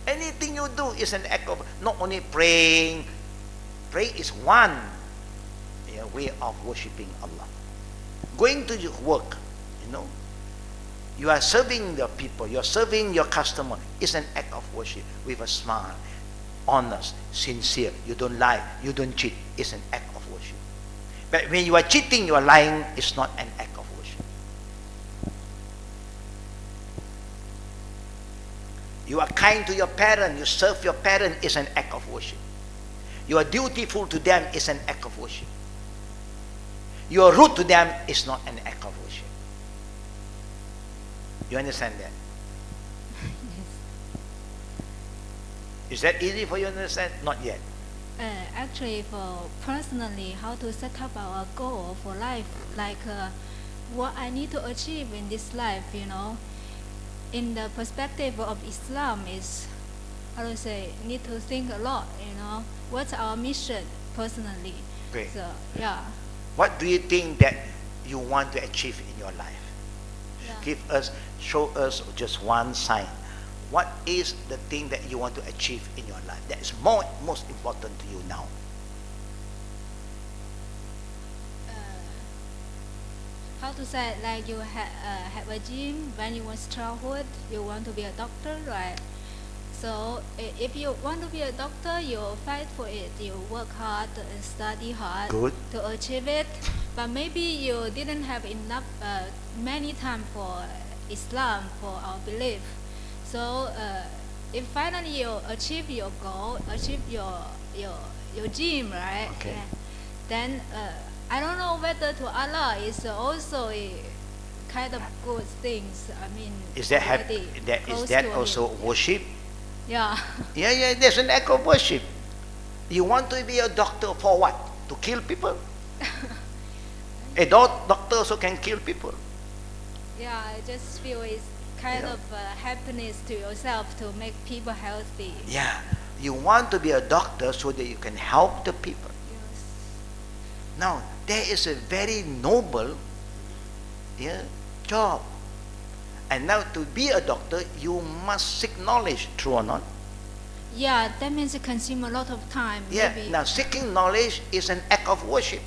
Speaker 2: Anything you do is an act of, not only praying. Pray is one way of worshiping Allah. Going to your work, you know, you are serving the people, you are serving your customer, is an act of worship with a smile, honest, sincere. You don't lie, you don't cheat, is an act of worship. But when you are cheating, you are lying, it's not an act of worship. You are kind to your parent, you serve your parent, is an act of worship. You are dutiful to them, is an act of worship. You are rude to them, is not an act of worship. You understand that? Is that easy for you to understand? Not yet.
Speaker 5: Actually, for personally, how to set up our goal for life, like what I need to achieve in this life, you know, in the perspective of Islam is, how to say, need to think a lot, you know, what's our mission personally.
Speaker 2: Great.
Speaker 5: So, yeah.
Speaker 2: What do you think that you want to achieve in your life?
Speaker 5: Yeah.
Speaker 2: Show us just one sign. What is the thing that you want to achieve in your life that is most important to you now?
Speaker 5: How to say, like you have a dream when you was childhood, you want to be a doctor, right? So if you want to be a doctor, you fight for it. You work hard and study hard to achieve it. But maybe you didn't have enough, many time for Islam, for our belief. So if finally you achieve your goal, achieve your dream, right?
Speaker 2: Okay.
Speaker 5: Then I don't know whether to Allah is also a kind of good things. I mean,
Speaker 2: is that also worship?
Speaker 5: Yeah.
Speaker 2: Yeah, there's an act of worship. You want to be a doctor for what? To kill people? A doctor also can kill people.
Speaker 5: Yeah, I just feel it's kind of happiness to yourself to make people healthy.
Speaker 2: Yeah, you want to be a doctor so that you can help the people.
Speaker 5: Yes.
Speaker 2: Now, there is a very noble job. And now to be a doctor, you must seek knowledge, true or not?
Speaker 5: Yeah, that means it consumes a lot of time.
Speaker 2: Yeah,
Speaker 5: maybe.
Speaker 2: now seeking knowledge is an act of worship.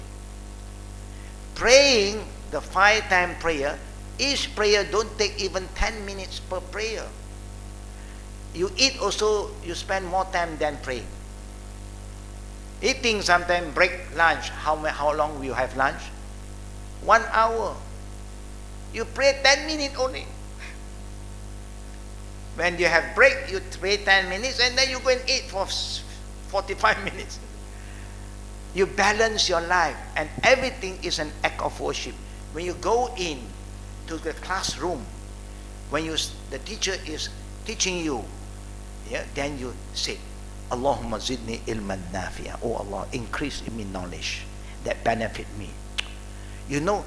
Speaker 2: Praying the 5-time prayer, each prayer don't take even 10 minutes per prayer. You eat also, you spend more time than praying. Eating sometimes break lunch. How long will you have lunch? 1 hour. You pray 10 minutes only. When you have break, you pray 10 minutes and then you go and eat for 45 minutes. You balance your life and everything is an act of worship. When you go in to the classroom, when the teacher is teaching you, then you say, Allahumma zidni ilman nafi'a. Oh Allah, increase in me knowledge that benefit me. You know,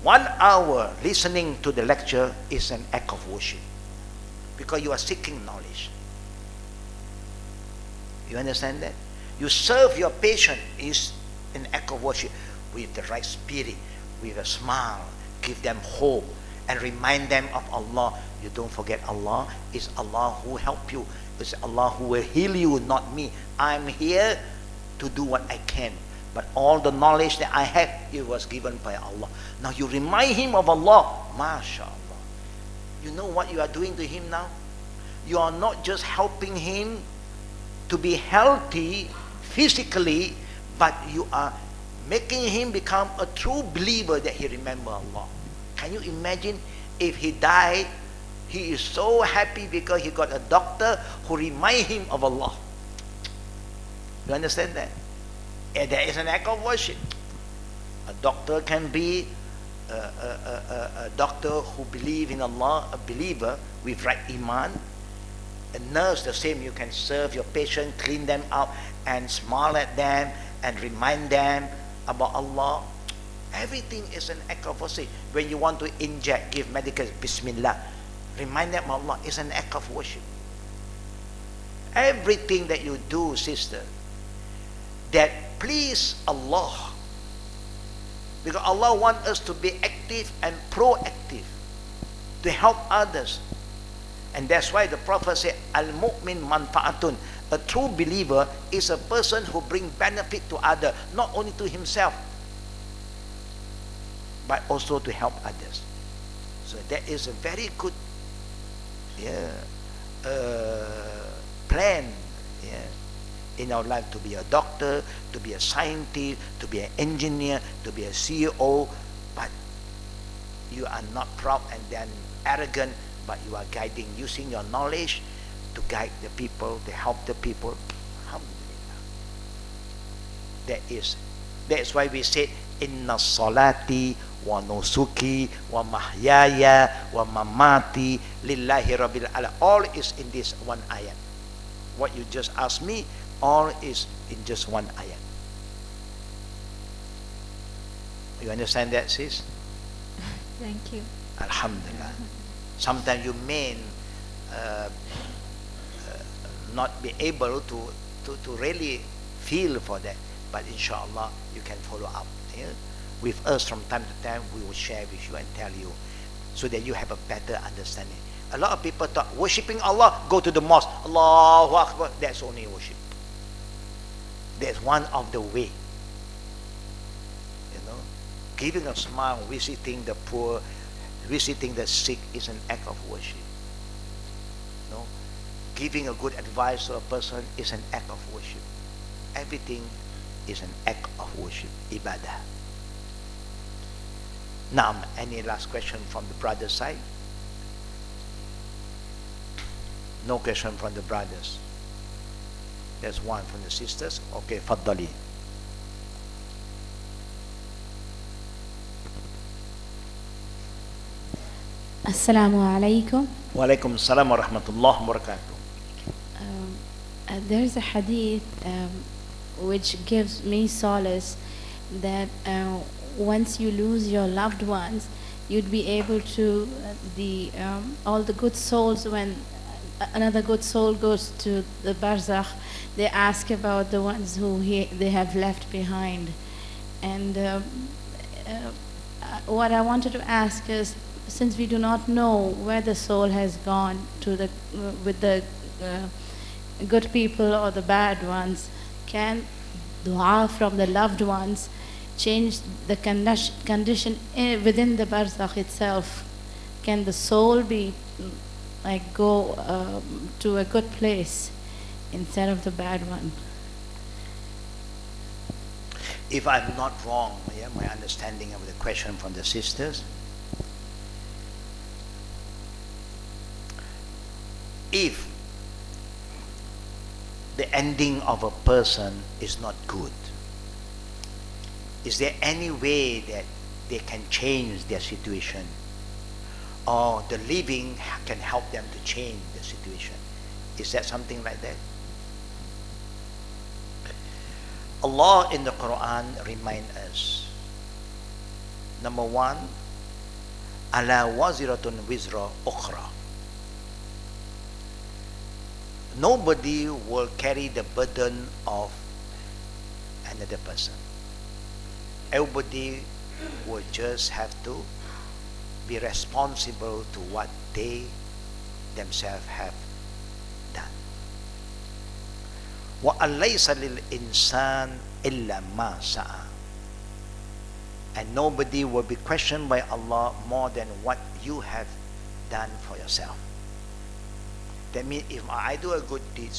Speaker 2: 1 hour listening to the lecture is an act of worship because you are seeking knowledge. You understand that? You serve your patient is an act of worship with the right spirit, with a smile, give them hope and remind them of Allah. You don't forget Allah. It's Allah who help you. It's Allah who will heal you, not me. I'm here to do what I can But all the knowledge that I had, it was given by Allah. Now you remind him of Allah, MashaAllah. You know what you are doing to him now? You are not just helping him to be healthy physically, but you are making him become a true believer that he remember Allah. Can you imagine if he died, he is so happy because he got a doctor who remind him of Allah. You understand that? And that is an act of worship. A doctor can be a doctor who believe in Allah, a believer with right iman. A nurse, the same, you can serve your patient, clean them up, and smile at them, and remind them about Allah. Everything is an act of worship. When you want to inject, give medical, Bismillah, remind them of Allah. It's an act of worship. Everything that you do, sister, that please Allah, because Allah wants us to be active and proactive, to help others. And that's why the Prophet said, Al-Mu'min manfa'atun. A true believer is a person who brings benefit to others, not only to himself, but also to help others. So that is a very good plan in our life, to be a doctor, to be a scientist, to be an engineer, to be a CEO, but you are not proud and then arrogant, but you are guiding, using your knowledge to guide the people, to help the people. Alhamdulillah. That is why we said, Inna salati wa nusuki wa mahyaya wa mamati lillahi rabbil alamin. All is in this one ayat. What you just asked me, all is in just one ayat. You understand that, sis?
Speaker 5: Thank you.
Speaker 2: Alhamdulillah. Sometimes you may not be able to really feel for that, but inshallah you can follow up with us from time to time. We will share with you and tell you, so that you have a better understanding. A lot of people thought worshipping Allah, go to the mosque, Allahu Akbar, that's only worship. That's one of the way. Giving a smile, visiting the poor, visiting the sick is an act of worship. Giving a good advice to a person is an act of worship. Everything is an act of worship, ibadah. Now, any last question from the brother side? No question from the brothers. There's one from the sisters. Okay, faddali.
Speaker 6: Assalamu alaikum.
Speaker 2: Wa alaikum assalam wa rahmatullah wa barakatuh.
Speaker 6: There's a hadith which gives me solace that once you lose your loved ones, you'd be able to all the good souls, when another good soul goes to the Barzakh, they ask about the ones who they have left behind. And what I wanted to ask is, since we do not know where the soul has gone to with the good people or the bad ones, can dua from the loved ones change the condition within the Barzakh itself? Can the soul be go to a good place instead of the bad one?
Speaker 2: If I'm not wrong, my understanding of the question from the sisters, if the ending of a person is not good, is there any way that they can change their situation, or the living can help them to change the situation? Is that something like that? Allah in the Quran reminds us, number one, ala waziratun wizra ukhra. Nobody will carry the burden of another person. Everybody will just have to be responsible to what they themselves have done. وَأَنْ لَيْسَ لِلْإِنسَانِ إِلَّا مَا سَعَى. And nobody will be questioned by Allah more than what you have done for yourself. That means if I do a good deed,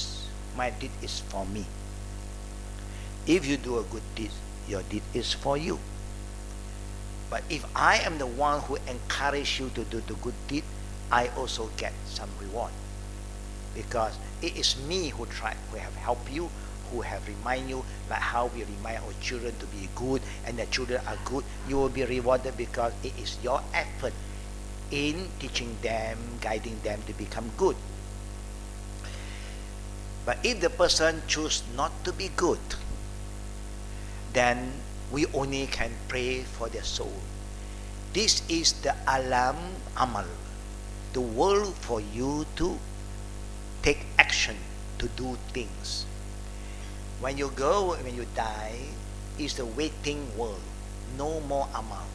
Speaker 2: my deed is for me. If you do a good deed, your deed is for you. But if I am the one who encourage you to do the good deed, I also get some reward. Because it is me who have helped you, who have remind you, like how we remind our children to be good, and the children are good. You will be rewarded because it is your effort in teaching them, guiding them to become good. But if the person choose not to be good, then we only can pray for their soul. This is the alam amal, the world for you to take action, to do things. When you die, is the waiting world. No more amal.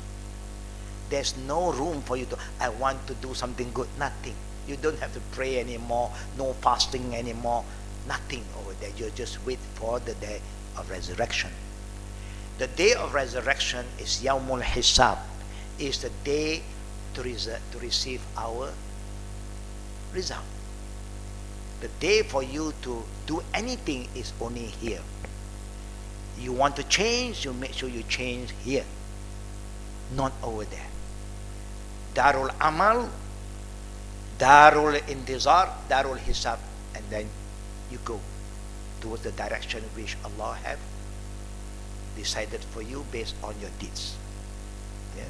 Speaker 2: There's no room for you to, I want to do something good. Nothing. You don't have to pray anymore, no fasting anymore, nothing over there. You just wait for the day of resurrection. The day of resurrection is Yawmul Hisab, is the day to receive our result. The day for you to do anything is only here. You want to change, you make sure you change here, not over there. Darul Amal, Darul Intizar, Darul Hisab, and then you go towards the direction which Allah have decided for you based on your deeds. Yeah?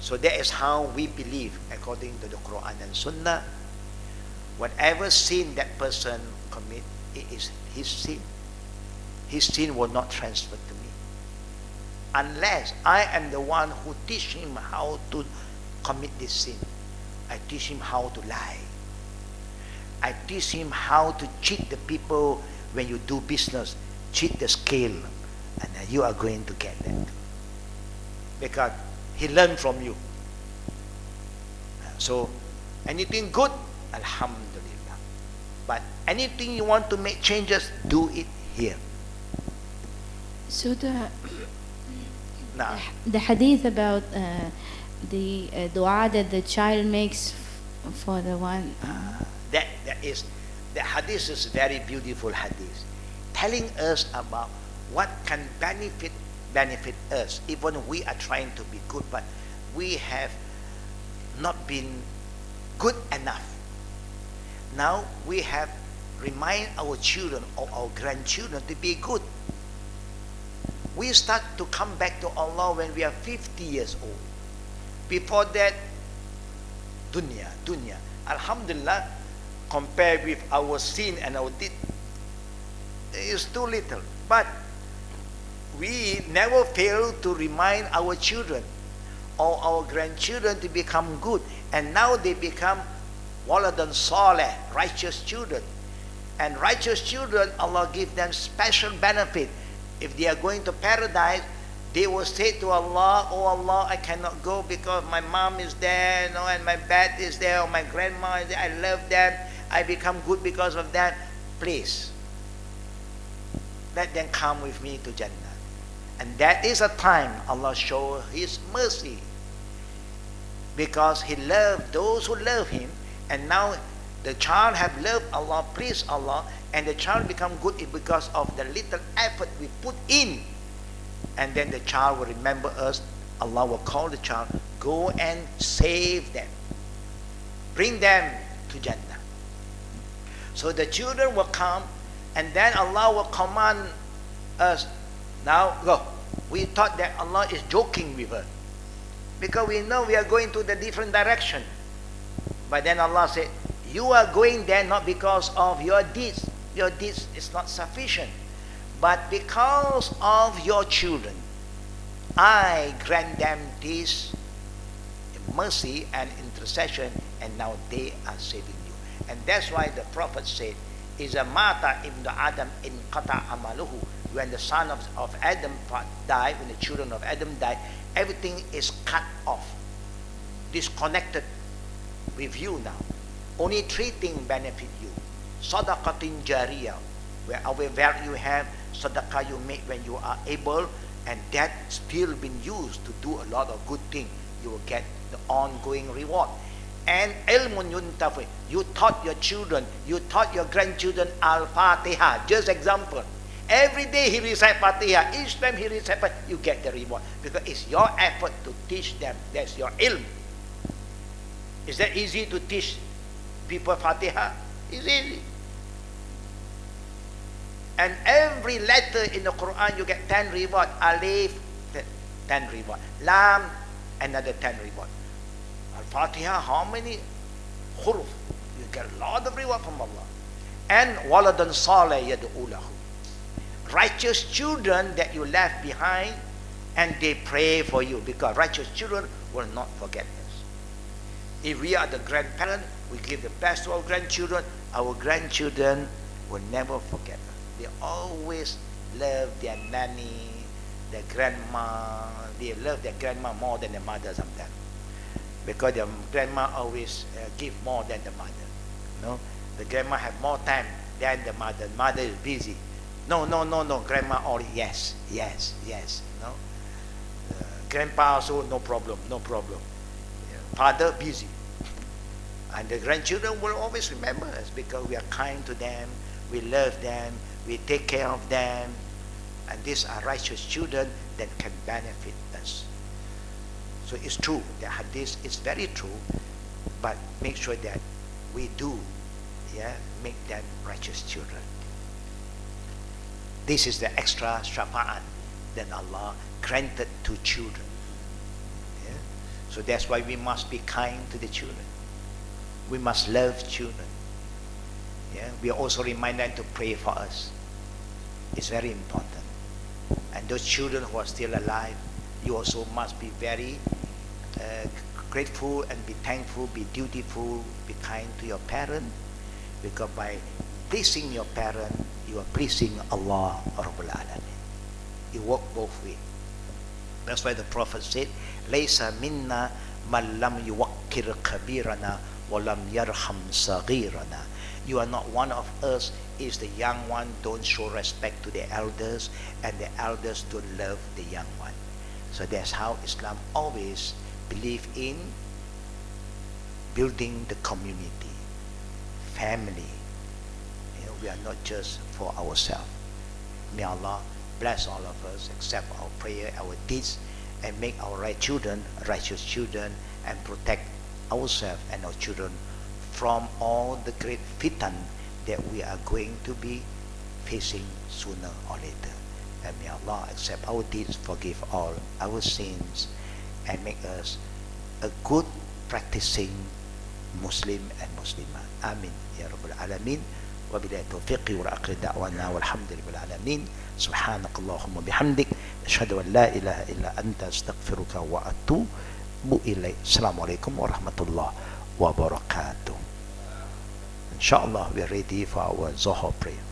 Speaker 2: So that is how we believe according to the Quran and Sunnah. Whatever sin that person commit, it is his sin. His sin will not transfer to me. Unless I am the one who teach him how to commit this sin. I teach him how to lie. I teach him how to cheat the people when you do business. Cheat the scale. And then you are going to get that. Because he learned from you. So, anything good, Alhamdulillah. But anything you want to make changes, do it here.
Speaker 6: So
Speaker 2: Now,
Speaker 6: the hadith about the dua that the child makes for the one.
Speaker 2: the hadith is very beautiful hadith, telling us about what can benefit us. Even we are trying to be good, but we have not been good enough. Now we have remind our children or our grandchildren to be good. We start to come back to Allah when we are 50 years old. Before that, dunya. Alhamdulillah, compared with our sin and our deed, it is too little. But we never fail to remind our children or our grandchildren to become good. And now they become waladan saleh, righteous children. And righteous children, Allah give them special benefit. If they are going to paradise, they will say to Allah, oh Allah, I cannot go because my mom is there, and my dad is there, or my grandma is there. I love them. I become good because of that. Please, let them come with me to Jannah. And that is a time Allah show His mercy. Because He loved those who love Him. And now the child have loved Allah, pleased Allah, and the child become good because of the little effort we put in. And then the child will remember us. Allah will call the child, go and save them. Bring them to Jannah. So the children will come, and then Allah will command us, now go. We thought that Allah is joking with us, because we know we are going to the different direction. But then Allah said, you are going there not because of your deeds. Your deeds is not sufficient. But because of your children, I grant them this mercy and intercession, and now they are saving you. And that's why the Prophet said, is a mata ibn Adam in qata amaluhu. When the son of Adam died, when the children of Adam died, everything is cut off, disconnected with you now. Only three things benefit you. Sadaqatin jariyah, Wherever wealth you have, sadaqah you make when you are able, and that still been used to do a lot of good things, you will get the ongoing reward. And ilmun yuntafi, you taught your children, you taught your grandchildren Al-Fatiha, just example. Every day he recite Fatiha, each time he recite Fatiha, you get the reward. Because it's your effort to teach them, that's your ilm. Is that easy to teach people Fatiha? It's easy. And every letter in the Quran you get 10 reward. Alif, 10 reward. Lam, another 10 reward. Al-Fatiha, how many huruf? You get a lot of reward from Allah. And waladan saleh yad'u lahu. Righteous children that you left behind, and they pray for you, because righteous children will not forget us. If we are the grandparent, we give the best to our grandchildren. Our grandchildren will never forget us. They always love their nanny, their grandma. They love their grandma more than their mother sometimes, because their grandma always give more than the mother. No, the grandma have more time than the mother. Mother is busy. No, grandma only yes. No, grandpa also no problem. Father busy, and the grandchildren will always remember us because we are kind to them, we love them, we take care of them, and these are righteous children that can benefit us. So it's true, the hadith is very true, but make sure that we do, make them righteous children. This is the extra shafa'at that Allah granted to children. So that's why we must be kind to the children. We must love children. We are also reminded to pray for us. It's very important. And those children who are still alive, you also must be very grateful and be thankful, be dutiful, be kind to your parent, because by pleasing your parent, you are pleasing Allah Rabbul Alamin. You work both ways. That's why the Prophet said, "Laysa minna man lam yuwakkir kabirana wa lam yarham saghirana." You are not one of us if the young one don't show respect to the elders, and the elders don't love the young one. So that's how Islam always believe in building the community, family. We are not just for ourselves. May Allah bless all of us, accept our prayer, our deeds, and make our right children righteous children, and protect ourselves and our children from all the great fitan that we are going to be facing sooner or later. And may Allah accept our deeds, forgive all our sins, and make us a good practicing Muslim and Muslimah. Amin ya Rabbal Alamin. وبالله التوفيق وآخر دعوانا والحمد لله العالمين. سبحانك اللهم وبحمدك أشهد أن لا إله إلا أنت أستغفرك وأتوب إليك. السلام عليكم ورحمة الله وبركاته. Inshallah, we are ready for our Zohar prayer.